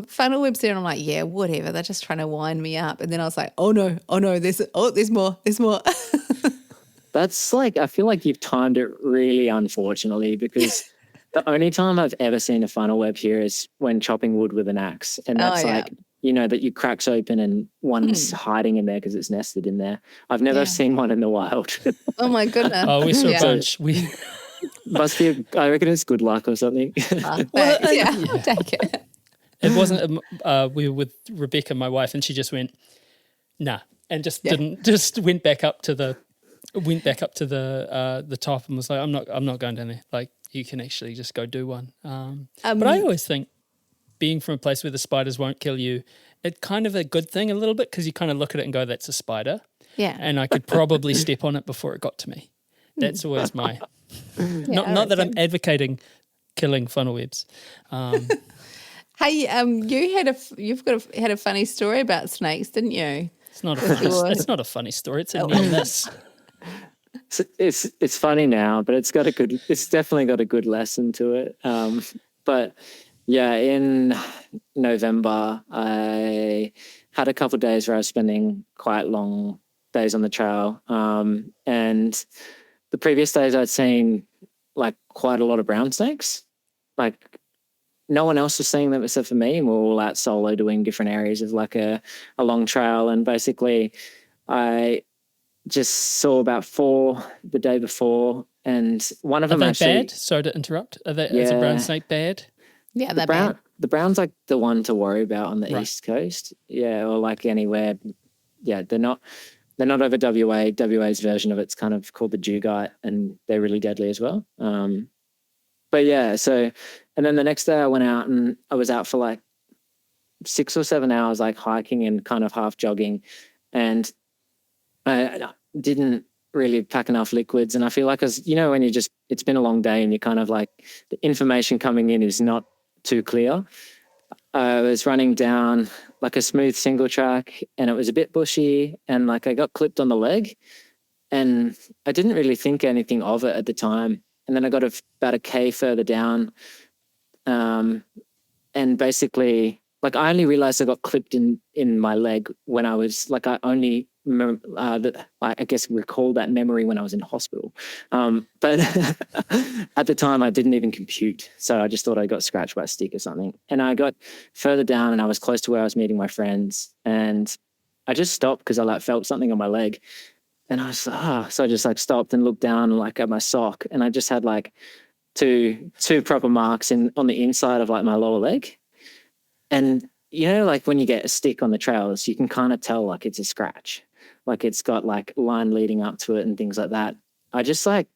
funnel webs there. And I'm like, yeah, whatever. They're just trying to wind me up. And then I was like, oh no, there's more. That's like, I feel like you've timed it really unfortunately, because the only time I've ever seen a funnel web here is when chopping wood with an axe. And that's that you cracks open and one's hiding in there because it's nested in there. I've never seen one in the wild. Oh my goodness. Oh, we saw a bunch. Must be, I reckon it's good luck or something. I'll take it. It wasn't, we were with Rebecca, my wife, and she just went, nah, and just went back up to the went back up to the top and was like, I'm not going down there. Like, you can actually just go do one. But I always think being from a place where the spiders won't kill you, it's kind of a good thing a little bit, because you kind of look at it and go, that's a spider. Yeah. And I could probably step on it before it got to me. That's always my... not that I'm advocating killing funnel webs. Hey, had a funny story about snakes, didn't you? It's not a funny story. It's a near miss. It's funny now, but it's definitely got a good lesson to it. But yeah, in November, I had a couple of days where I was spending quite long days on the trail. And the previous days I'd seen like quite a lot of brown snakes. Like no one else was seeing them except for me, and we're all out solo doing different areas of like a long trail. And basically I just saw about 4 the day before, and one of them actually... bad? Sorry to interrupt. Is a brown snake bad? Yeah, they're bad. The brown's like the one to worry about on the Right. East Coast. Yeah, or like anywhere. Yeah, they're not over WA. WA's version of it's kind of called the dugite, and they're really deadly as well. But yeah, so, and then the next day I went out, and I was out for like 6 or 7 hours, like hiking and kind of half jogging, and I didn't really pack enough liquids. And I feel like, when it's been a long day and you're kind of like, the information coming in is not too clear. I was running down like a smooth single track, and it was a bit bushy, and like I got clipped on the leg, and I didn't really think anything of it at the time. And then I got about a K further down. And basically, like, I only realized I got clipped in my leg when I was like, I only I guess recall that memory when I was in hospital. But at the time I didn't even compute. So I just thought I got scratched by a stick or something. And I got further down, and I was close to where I was meeting my friends, and I just stopped because I like felt something on my leg. And I was so I just like stopped and looked down like at my sock, and I just had like two proper marks on the inside of like my lower leg. And like when you get a stick on the trails, you can kind of tell like it's a scratch, like it's got like line leading up to it and things like that. I just like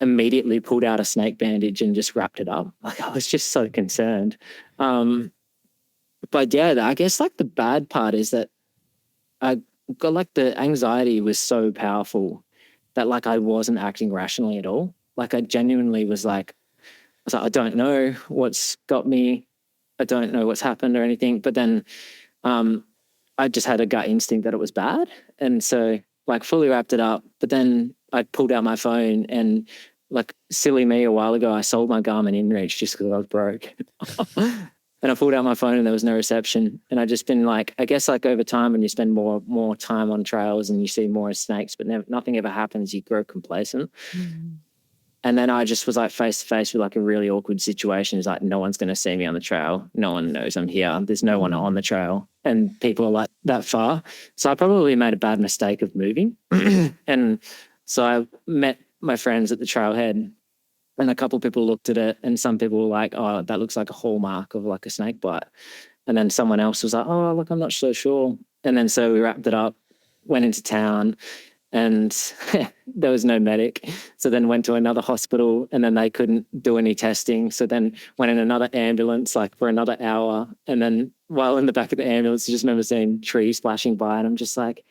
immediately pulled out a snake bandage and just wrapped it up. Like I was just so concerned. But yeah, I guess like the bad part is that I got like the anxiety was so powerful that like I wasn't acting rationally at all. Like I genuinely was like, I don't know what's got me. I don't know what's happened or anything. But then I just had a gut instinct that it was bad. And so like fully wrapped it up. But then I pulled out my phone, and like silly me, a while ago, I sold my Garmin InReach just because I was broke. And I pulled out my phone and there was no reception. And I just been like, I guess like over time when you spend more time on trails and you see more snakes, but nothing ever happens, you grow complacent. Mm. And then I just was like face to face with like a really awkward situation. It's like, no one's going to see me on the trail. No one knows I'm here. There's no one on the trail, and people are like that far. So I probably made a bad mistake of moving. And so I met my friends at the trailhead, and a couple of people looked at it, and some people were like, oh, that looks like a hallmark of like a snake bite. And then someone else was like, oh, look, I'm not so sure. And then so we wrapped it up, went into town, and there was no medic. So then went to another hospital, and then they couldn't do any testing. So then went in another ambulance like for another hour. And then while in the back of the ambulance, I just remember seeing trees flashing by, and I'm just like,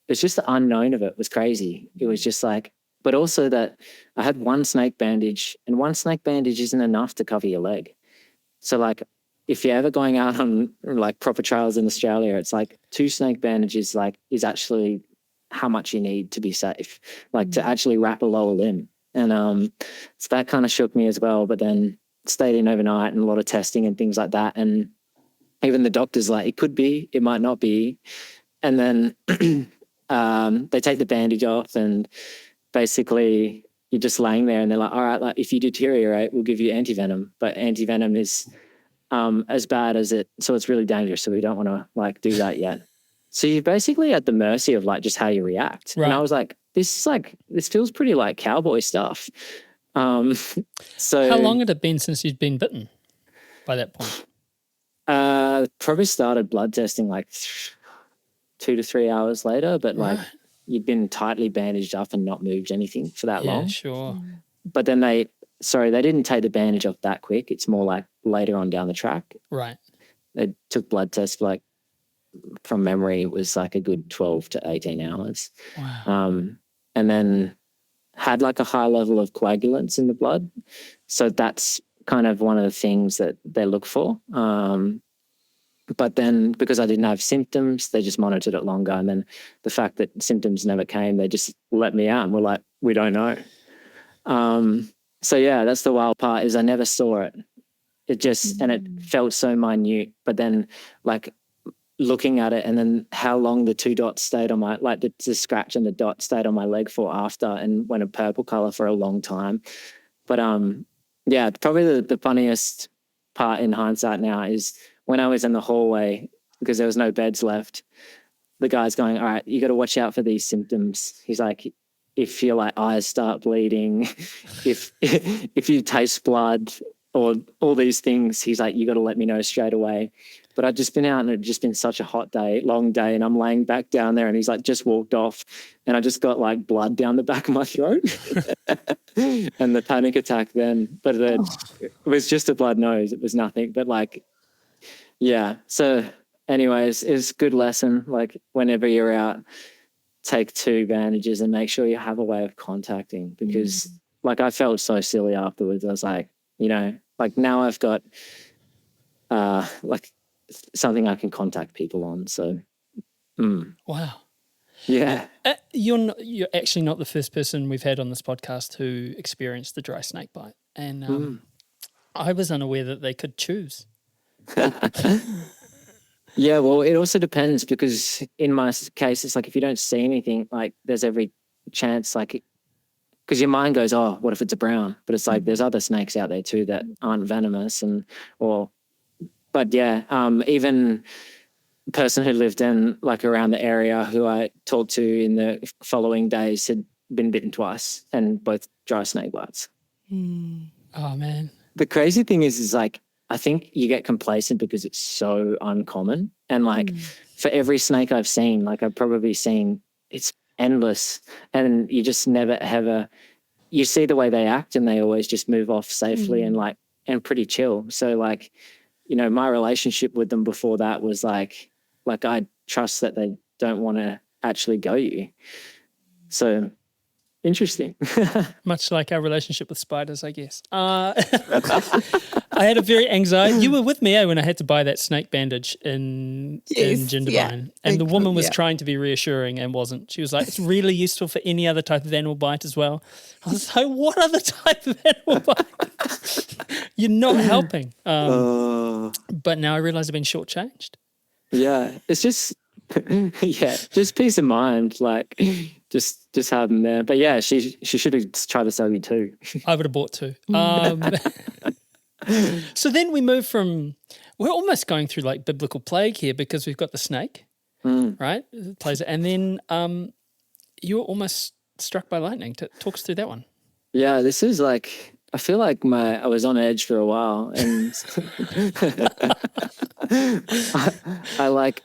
it's just the unknown of it was crazy. It was just like, but also that I had one snake bandage, and one snake bandage isn't enough to cover your leg. So like, if you're ever going out on like proper trails in Australia, it's like 2 snake bandages like is actually how much you need to be safe, like to actually wrap a lower limb. And so that kind of shook me as well. But then stayed in overnight and a lot of testing and things like that. And even the doctor's like, it could be, it might not be. And then they take the bandage off, and basically you're just laying there, and they're like, all right, like if you deteriorate, we'll give you antivenom. But antivenom is as bad as it, so it's really dangerous. So we don't want to like do that yet. So you're basically at the mercy of like just how you react. Right. And I was like, this feels pretty like cowboy stuff. So how long had it been since you'd been bitten by that point? Probably started blood testing like 2 to 3 hours later, but like you'd been tightly bandaged up and not moved anything for that Yeah, long. sure. But then they didn't take the bandage off that quick. It's more like later on down the track. Right. They took blood tests, like from memory, it was like a good 12 to 18 hours. Wow. And then had like a high level of coagulants in the blood. So that's kind of one of the things that they look for. But then because I didn't have symptoms, they just monitored it longer. And then the fact that symptoms never came, they just let me out and were like, we don't know. So yeah, that's the wild part, is I never saw it. It just, and it felt so minute, but then like looking at it and then how long the 2 dots stayed on my, like the scratch and the dot stayed on my leg for after, and went a purple color for a long time. But yeah, probably the funniest part in hindsight now is when I was in the hallway, because there was no beds left, the guy's going, all right, you got to watch out for these symptoms. He's like, if your like eyes start bleeding, if you taste blood or all these things, he's like, you got to let me know straight away. But I'd just been out and it'd just been such a hot day, long day, and I'm laying back down there and he's like just walked off and I just got like blood down the back of my throat and the panic attack then. But it was just a blood nose. It was nothing. But like, yeah. So anyways, it's a good lesson. Like whenever you're out, take 2 bandages and make sure you have a way of contacting, because like I felt so silly afterwards. I was like, you know, like now I've got like something I can contact people on. So, Wow. yeah. You're actually not the first person we've had on this podcast who experienced the dry snake bite. And I was unaware that they could choose. Yeah, well, it also depends, because in my case, it's like if you don't see anything, like there's every chance, like, because your mind goes, oh, what if it's a brown? But it's like there's other snakes out there too that aren't venomous, but yeah, even the person who lived in like around the area who I talked to in the following days had been bitten twice, and both dry snake bites. Oh man. The crazy thing is like, I think you get complacent because it's so uncommon. And like for every snake I've seen, like I've probably seen, it's endless. And you just never have you see the way they act and they always just move off safely and pretty chill. So like, you know, my relationship with them before that was like I trust that they don't want to actually go you. So interesting. Much like our relationship with spiders, I guess. I had a very anxiety. You were with me when I had to buy that snake bandage in Jindabyne. And the woman was trying to be reassuring and wasn't. She was like, it's really useful for any other type of animal bite as well. I was like, what other type of animal bite? You're not helping. But now I realise I've been shortchanged. Yeah, it's just, just peace of mind. Like, just have them there. But yeah, she should have tried to sell you 2. I would have bought 2. So then we move from, we're almost going through like biblical plague here, because we've got the snake, right? It plays it. And then you were almost struck by lightning. Talk us through that one. Yeah, this is like, I feel like I was on edge for a while, and I like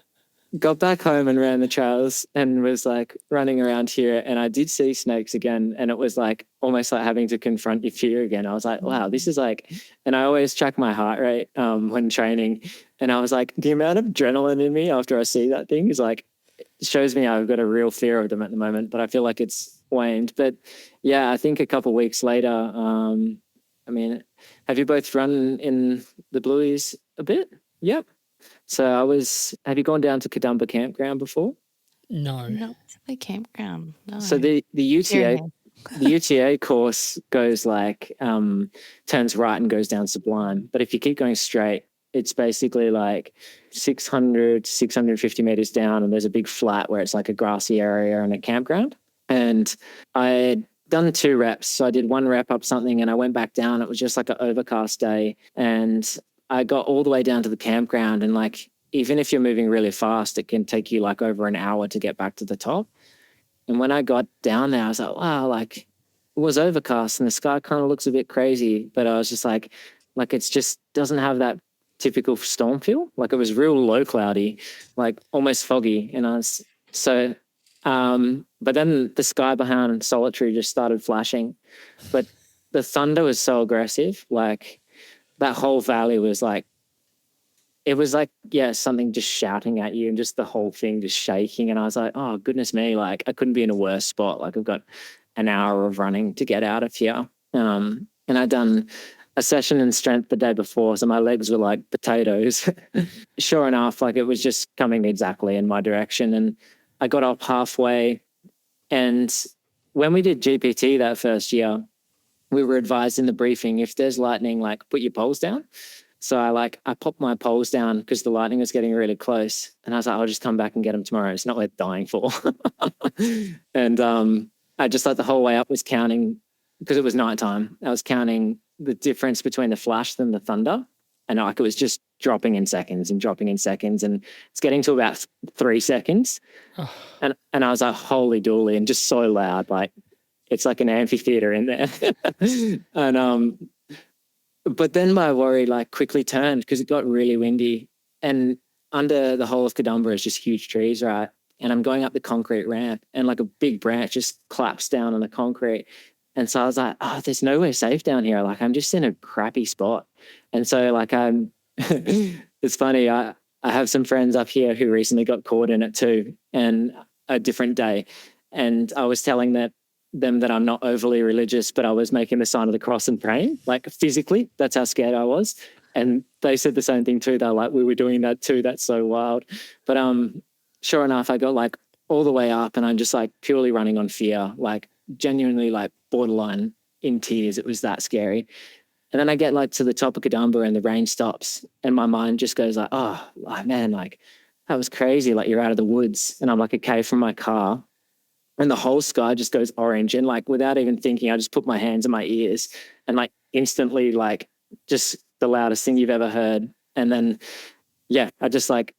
got back home and ran the trails and was like running around here, and I did see snakes again, and it was like almost like having to confront your fear again. I was like, wow, this is like, and I always track my heart rate when training, and I was like, the amount of adrenaline in me after I see that thing is like, it shows me I've got a real fear of them at the moment, but I feel like it's waned. But yeah, I think a couple of weeks later, I mean, have you both run in the Blueies a bit? Yep. So have you gone down to Katoomba campground before? No. Not the campground. No. So the UTA course goes like, turns right and goes down Sublime. But if you keep going straight, it's basically like 600, 650 meters down, and there's a big flat where it's like a grassy area and a campground. And I had done 2 reps. So I did 1 rep up something and I went back down. It was just like an overcast day. And I got all the way down to the campground, and like, even if you're moving really fast, it can take you like over an hour to get back to the top. And when I got down there, I was like, wow, like it was overcast and the sky kind of looks a bit crazy, but I was just like it's just doesn't have that typical storm feel. Like it was real low cloudy, like almost foggy. And so But then the sky behind Solitary just started flashing. But the thunder was so aggressive. Like that whole valley was like, it was like, yeah, something just shouting at you and just the whole thing just shaking. And I was like, oh, goodness me. Like I couldn't be in a worse spot. Like I've got an hour of running to get out of here. And I'd done a session in strength the day before, so my legs were like potatoes. Sure enough, like it was just coming exactly in my direction. And I got up halfway. And when we did GPT that first year, we were advised in the briefing, if there's lightning, like put your poles down. So I popped my poles down because the lightning was getting really close. And I was like, I'll just come back and get them tomorrow. It's not worth dying for. And I just like the whole way up was counting, because it was nighttime. I was counting the difference between the flash and the thunder. And like it was just dropping in seconds and dropping in seconds. And it's getting to about 3 seconds. Oh. And I was like, holy dooly, and just so loud. Like it's like an amphitheater in there. And but then my worry like quickly turned because it got really windy, and under the whole of Katoomba is just huge trees, right? And I'm going up the concrete ramp and like a big branch just claps down on the concrete. And so I was like, oh, there's nowhere safe down here. Like I'm just in a crappy spot. And so like it's funny. I have some friends up here who recently got caught in it too, and a different day. And I was telling them that I'm not overly religious, but I was making the sign of the cross and praying, like physically. That's how scared I was. And they said the same thing too. They're like, we were doing that too. That's so wild. But sure enough, I got like all the way up and I'm just like purely running on fear, like genuinely like borderline in tears. It was that scary. And then I get like to the top of Katoomba and the rain stops and my mind just goes like, oh man, like that was crazy. Like you're out of the woods and I'm like a K from my car. And the whole sky just goes orange. And like, without even thinking, I just put my hands in my ears and like instantly, like just the loudest thing you've ever heard. And then, yeah, I just like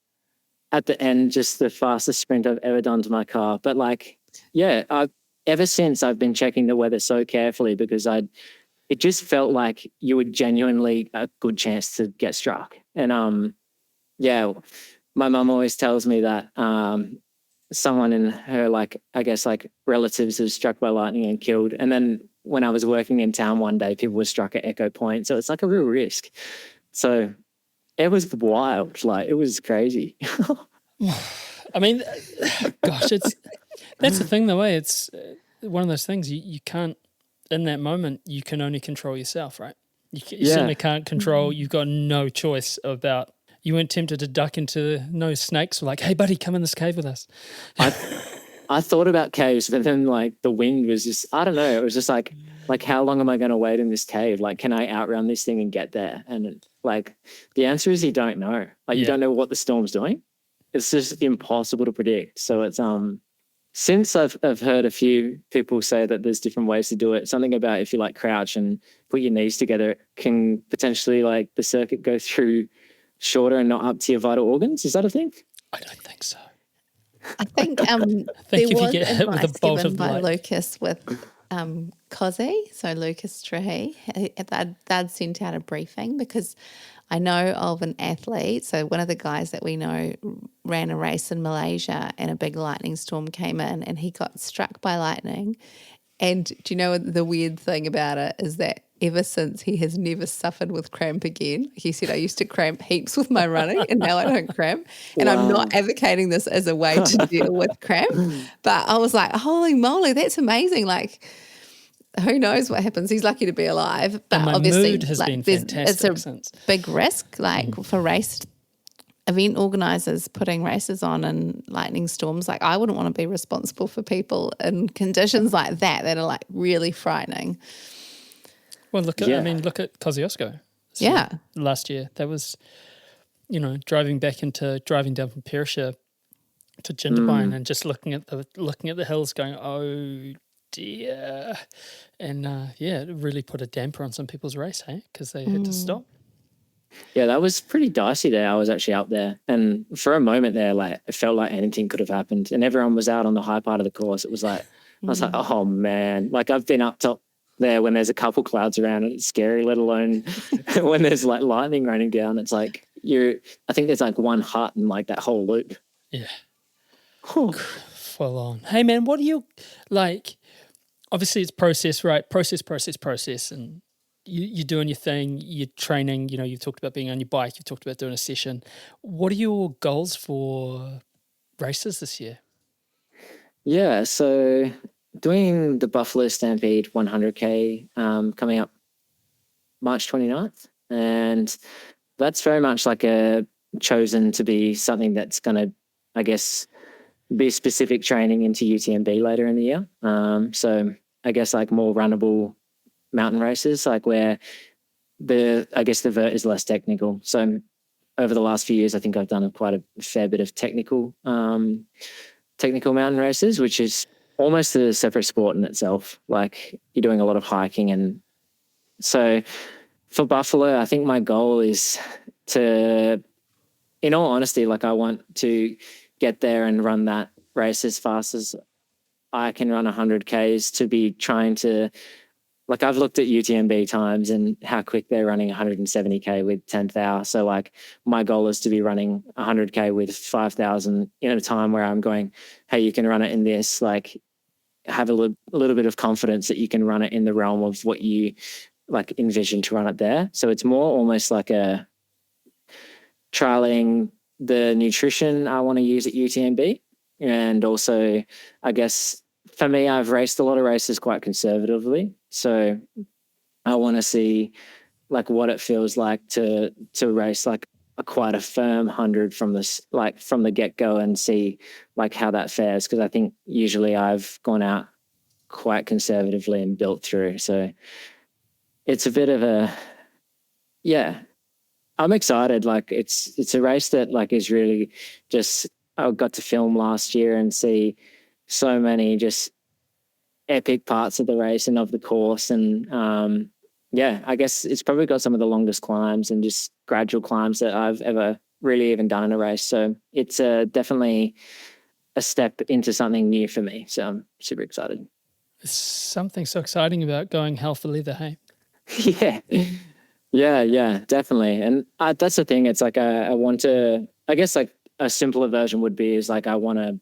at the end, just the fastest sprint I've ever done to my car. But like, yeah, ever since I've been checking the weather so carefully because it just felt like you were genuinely a good chance to get struck. And yeah, my mum always tells me that, someone in her, like, I guess, like relatives was struck by lightning and killed. And then when I was working in town one day, people were struck at Echo Point. So it's like a real risk. So it was wild. Like it was crazy. I mean, gosh, that's the thing though, it's one of those things you can't, in that moment, you can only control yourself, right? You certainly can't control, you've got no choice about. You weren't tempted to duck into no snakes were like, hey, buddy, come in this cave with us. I thought about caves, but then like the wind was just, I don't know. It was just like how long am I going to wait in this cave? Like, can I outrun this thing and get there? And like the answer is you don't know. Like you don't know what the storm's doing. It's just impossible to predict. So it's since I've heard a few people say that there's different ways to do it. Something about if you like crouch and put your knees together, it can potentially like the circuit go through shorter and not up to your vital organs. Is that a thing? I don't think so. I think there was hit with a bolt of by light. Lucas with Cozzy, so Lucas Trahey. They'd sent out a briefing because I know of an athlete, so one of the guys that we know ran a race in Malaysia and a big lightning storm came in and he got struck by lightning. And do you know the weird thing about it is that ever since he has never suffered with cramp again. He said, I used to cramp heaps with my running and now I don't cramp. And I'm not advocating this as a way to deal with cramp. But I was like, holy moly, that's amazing. Like, who knows what happens? He's lucky to be alive. But and my obviously, mood has been fantastic it's a since. big risk, for race event organisers putting races on in lightning storms. Like, I wouldn't want to be responsible for people in conditions like that are like really frightening. Well, look at Kosciuszko. Last year, that was, driving down from Perisher to Jindabyne and just looking at the hills, going, oh dear, and it really put a damper on some people's race, hey, because they had to stop. Yeah, that was pretty dicey there. I was actually up there, and for a moment there, like it felt like anything could have happened, and everyone was out on the high part of the course. It was like I was like, oh man, like I've been up top there when there's a couple clouds around and it's scary, let alone when there's like lightning raining down. It's like I think there's like one hut in like that whole loop. Yeah. full on. Hey man, what do you like? Obviously it's process, right? Process. And you're doing your thing, you're training, you've talked about being on your bike, you've talked about doing a session. What are your goals for races this year? Yeah, so doing the Buffalo Stampede 100K coming up March 29th. And that's very much like chosen to be something that's going to, I guess, be specific training into UTMB later in the year. So I guess like more runnable mountain races, like where the vert is less technical. So over the last few years, I think I've done quite a fair bit of technical mountain races, which is almost a separate sport in itself. Like you're doing a lot of hiking. And so for Buffalo, I think my goal is to, in all honesty, like I want to get there and run that race as fast as I can run 100Ks, to be trying to, like I've looked at UTMB times and how quick they're running 170K with 10,000. So like my goal is to be running 100K with 5,000 in a time where I'm going, hey, you can run it in this, like have a little bit of confidence that you can run it in the realm of what you like envision to run it there. So it's more almost like a trialing the nutrition I want to use at UTMB. And also, I guess for me, I've raced a lot of races quite conservatively. So I want to see like what it feels like to race like quite a firm 100 from the get-go, and see like how that fares. Because I think usually I've gone out quite conservatively and built through. So it's a bit of I'm excited. Like it's a race that like is really just, I got to film last year and see so many just epic parts of the race and of the course. And I guess it's probably got some of the longest climbs and just gradual climbs that I've ever really even done in a race. So it's definitely a step into something new for me. So I'm super excited. There's something so exciting about going hell for leather, hey? Yeah, definitely. And that's the thing. It's like I want to, I guess like a simpler version would be is like I want to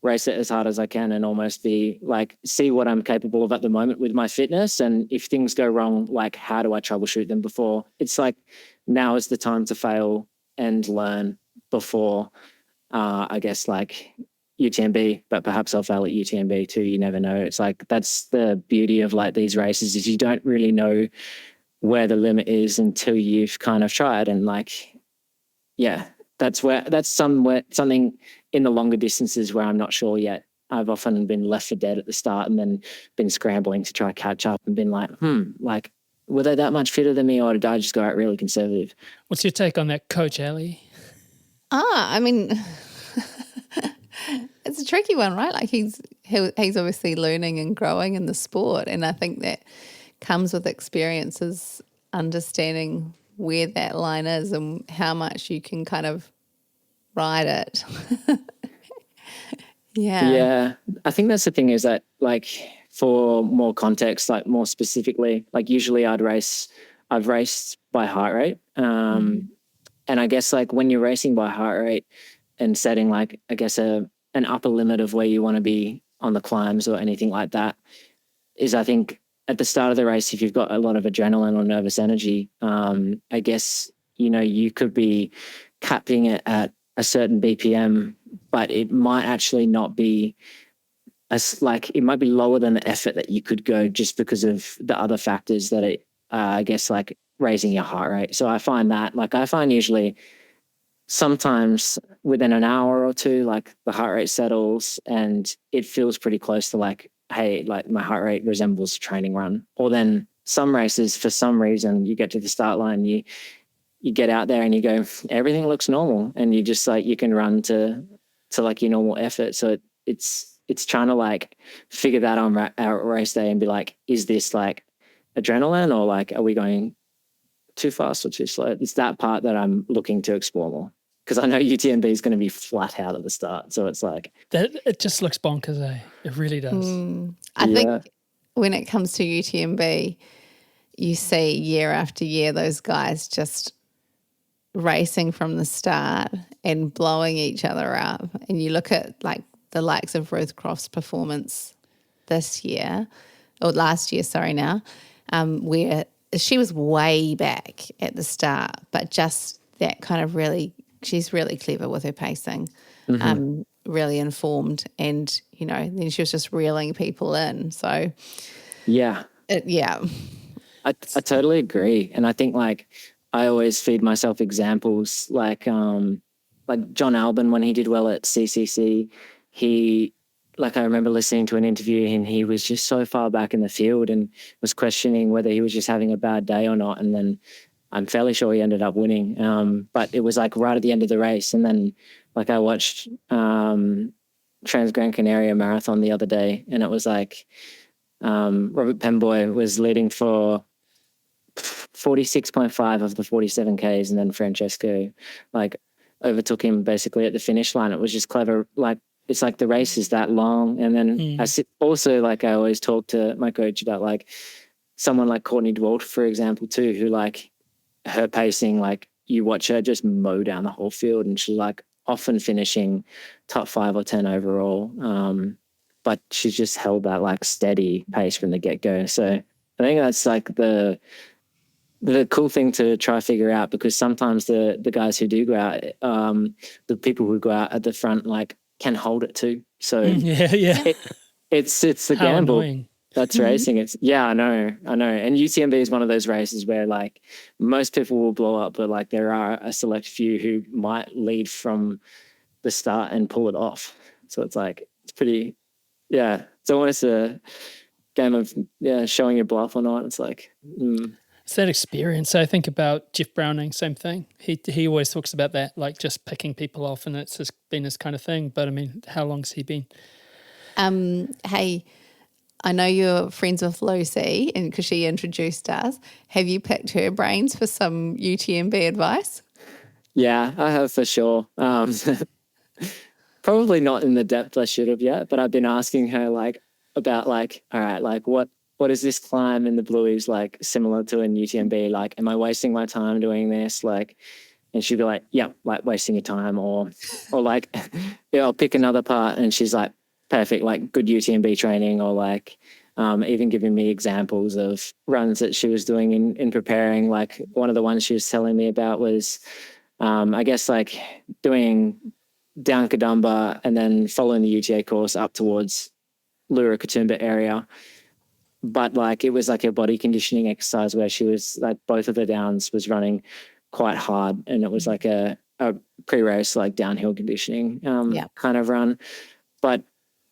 race it as hard as I can and almost be like, see what I'm capable of at the moment with my fitness. And if things go wrong, like how do I troubleshoot them before? It's like now is the time to fail and learn before, I guess like UTMB, but perhaps I'll fail at UTMB too. You never know. It's like, that's the beauty of like these races, is you don't really know where the limit is until you've kind of tried. And like, that's something in the longer distances where I'm not sure yet. I've often been left for dead at the start and then been scrambling to try to catch up and been like, like, were they that much fitter than me, or did I just go out really conservative? What's your take on that, Coach Ali? I mean, it's a tricky one, right? Like he's obviously learning and growing in the sport, and I think that comes with experiences, understanding where that line is and how much you can kind of ride it. Yeah. I think that's the thing, is that like for more context, like more specifically, like usually I've raced by heart rate. And I guess like when you're racing by heart rate and setting like, I guess an upper limit of where you want to be on the climbs or anything like that, is I think at the start of the race, if you've got a lot of adrenaline or nervous energy, I guess, you could be capping it at a certain BPM, but it might actually not be it might be lower than the effort that you could go just because of the other factors that I guess like raising your heart rate. So I find usually sometimes within an hour or two, like the heart rate settles and it feels pretty close to like, hey, like my heart rate resembles a training run. Or then some races, for some reason, you get to the start line, you get out there and you go, everything looks normal, and you just like, you can run to like your normal effort. So it's trying to like figure that out race day and be like, is this like adrenaline, or like, are we going too fast or too slow? It's that part that I'm looking to explore more, because I know UTMB is going to be flat out at the start. So it's like, that it just looks bonkers, eh? It really does. I think when it comes to UTMB, you see year after year those guys just racing from the start and blowing each other up. And you look at like the likes of Ruth Croft's performance this year, or last year, sorry now, where she was way back at the start, but just that kind of really, she's really clever with her pacing, really informed, and, you know, then she was just reeling people in. So, Yeah. I totally agree. And I think, like, I always feed myself examples like John Albon, when he did well at CCC, I remember listening to an interview and he was just so far back in the field and was questioning whether he was just having a bad day or not. And then I'm fairly sure he ended up winning. But it was like right at the end of the race. And then like I watched Trans Gran Canaria Marathon the other day, and it was like Robert Pemboy was leading for 46.5 of the 47 Ks, and then Francesco like overtook him basically at the finish line. It was just clever. Like, it's like the race is that long. And then I always talk to my coach about like someone like Courtney Dwalt, for example, too, who like her pacing, like you watch her just mow down the whole field, and she's like often finishing top 5 or 10 overall. But she's just held that like steady pace from the get-go. So I think that's like the cool thing to try to figure out, because sometimes the guys who do go out, the people who go out at the front, like can hold it too. So it's the How gamble. annoying. That's racing. I know. And UTMB is one of those races where like most people will blow up, but like there are a select few who might lead from the start and pull it off. So it's like, it's pretty, it's almost a game of showing your bluff or not. It's like, It's that experience. I think about Jeff Browning, same thing. He always talks about that, like just picking people off, and it's just been his kind of thing. But I mean, how long's he been? Hey, I know you're friends with Lucy, and because she introduced us, have you picked her brains for some UTMB advice? Yeah, I have for sure. Probably not in the depth I should have yet, but I've been asking her like about like, all right, like what is this climb in the Blueies like similar to in UTMB? Like, am I wasting my time doing this? Like, and she'd be like, yeah, like wasting your time, or like, I'll pick another part, and she's like, perfect, like good UTMB training, or like even giving me examples of runs that she was doing in preparing. Like one of the ones she was telling me about was, I guess like doing down Katoomba and then following the UTA course up towards Lura Katoomba area. But like it was like a body conditioning exercise where she was like both of the downs was running quite hard, and it was like a pre-race like downhill conditioning kind of run. But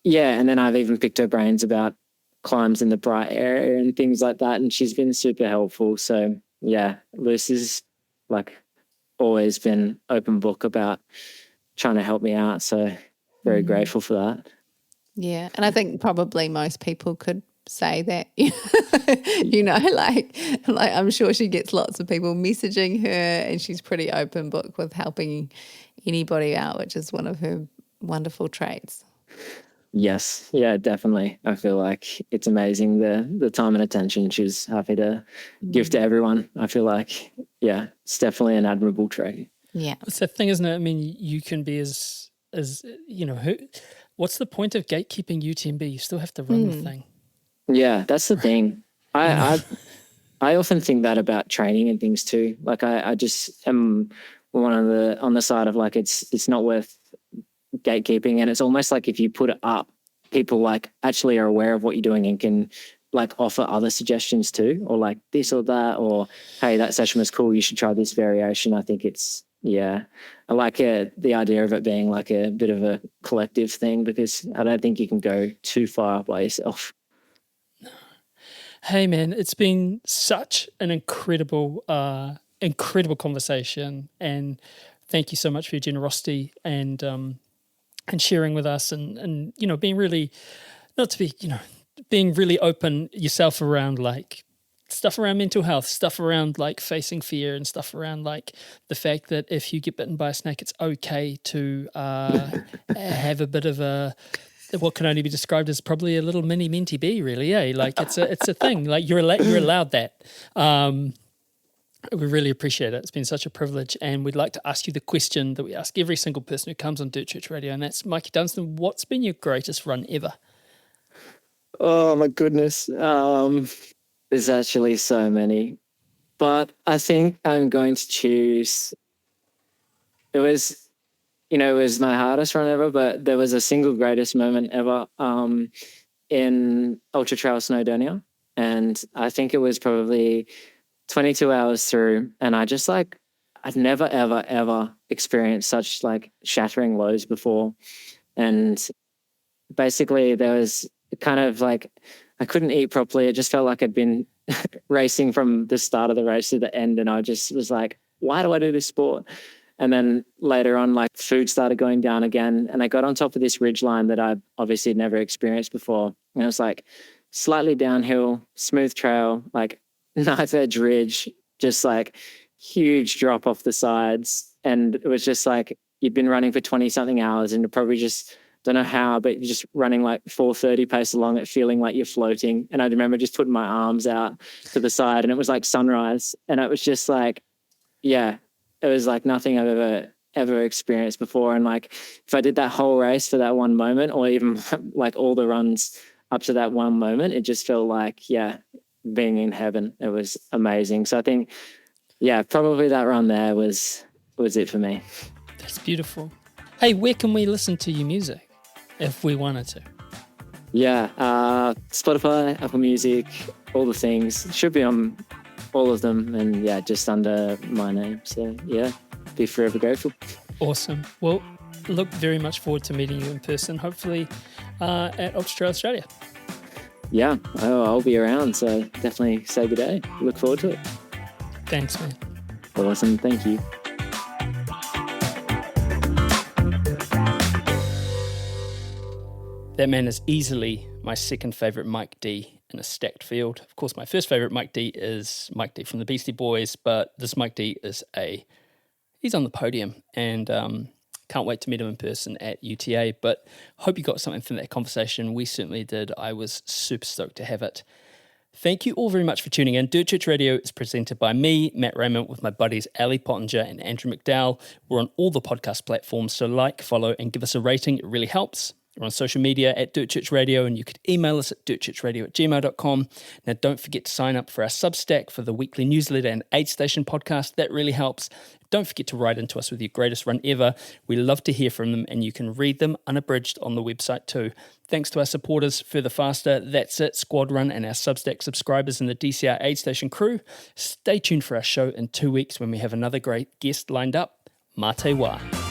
and then I've even picked her brains about climbs in the Bright area and things like that, and she's been super helpful. So Lucy's like always been open book about trying to help me out. So very grateful for that. Yeah, and I think probably most people could say that, you know, like I'm sure she gets lots of people messaging her, and she's pretty open book with helping anybody out, which is one of her wonderful traits. Yes, yeah, definitely. I feel like it's amazing the time and attention she's happy to give to everyone. I feel like, it's definitely an admirable trait. Yeah, It's the thing, isn't it? I mean, you can be as you know, what's the point of gatekeeping UTMB? You still have to run the thing. Yeah, that's the thing. I often think that about training and things too. Like I just am on the side of like it's not worth gatekeeping, and it's almost like if you put it up, people like actually are aware of what you're doing and can like offer other suggestions too, or like this or that, or hey, that session was cool, you should try this variation. I think it's I like the idea of it being like a bit of a collective thing, because I don't think you can go too far by yourself. Hey man, it's been such an incredible conversation, and thank you so much for your generosity and sharing with us, and you know, being really, not to be, you know, being really open yourself around like stuff around mental health, stuff around like facing fear, and stuff around like the fact that if you get bitten by a snake, it's okay to have a bit of a what can only be described as probably a little mini minty bee, really, like it's a thing. Like you're allowed that. We really appreciate it. It's been such a privilege. And we'd like to ask you the question that we ask every single person who comes on Dirt Church Radio, and that's, Mikey Dunstan, what's been your greatest run ever? Oh my goodness. There's actually so many, but I think I'm going to choose. It was my hardest run ever, but there was a single greatest moment ever in Ultra Trail Snowdonia. And I think it was probably 22 hours through. And I just I'd never, ever, ever experienced such shattering lows before. And basically there was kind of I couldn't eat properly. It just felt like I'd been racing from the start of the race to the end. And I just was like, why do I do this sport? And then later on, food started going down again. And I got on top of this ridge line that I obviously never experienced before. And it was slightly downhill, smooth trail, knife edge ridge, just huge drop off the sides. And it was just you'd been running for 20 something hours and you probably just don't know how, but you're just running 4:30 pace along it, feeling like you're floating. And I remember just putting my arms out to the side and it was sunrise. And it was just yeah, it was nothing I've ever experienced before. And if I did that whole race for that one moment, or even all the runs up to that one moment, it just felt being in heaven. It was amazing. So I think, probably that run there was it for me. That's beautiful. Hey, where can we listen to your music if we wanted to? Yeah, Spotify, Apple Music, all the things. It should be on all of them, and just under my name. So be forever grateful. Awesome. Well, look very much forward to meeting you in person, hopefully at Ultra Trail Australia. Yeah, I'll be around, so definitely say good day. Look forward to it. Thanks, man. Awesome, thank you. That man is easily my second favourite Mike D in a stacked field. Of course, my first favourite Mike D is Mike D from the Beastie Boys, but this Mike D is he's on the podium, and can't wait to meet him in person at UTA. But hope you got something from that conversation. We certainly did. I was super stoked to have it. Thank you all very much for tuning in. Dirt Church Radio is presented by me, Matt Raymond, with my buddies Ali Pottinger and Andrew McDowell. We're on all the podcast platforms, so follow, and give us a rating. It really helps. We're on social media at Dirt Church Radio, and you could email us at dirtchurchradio@gmail.com. Now, don't forget to sign up for our Substack for the weekly newsletter and Aid Station podcast. That really helps. Don't forget to write into us with your greatest run ever. We love to hear from them, and you can read them unabridged on the website too. Thanks to our supporters, Further Faster, That's It, Squad Run, and our Substack subscribers in the DCR Aid Station crew. Stay tuned for our show in 2 weeks when we have another great guest lined up. Mā te wā.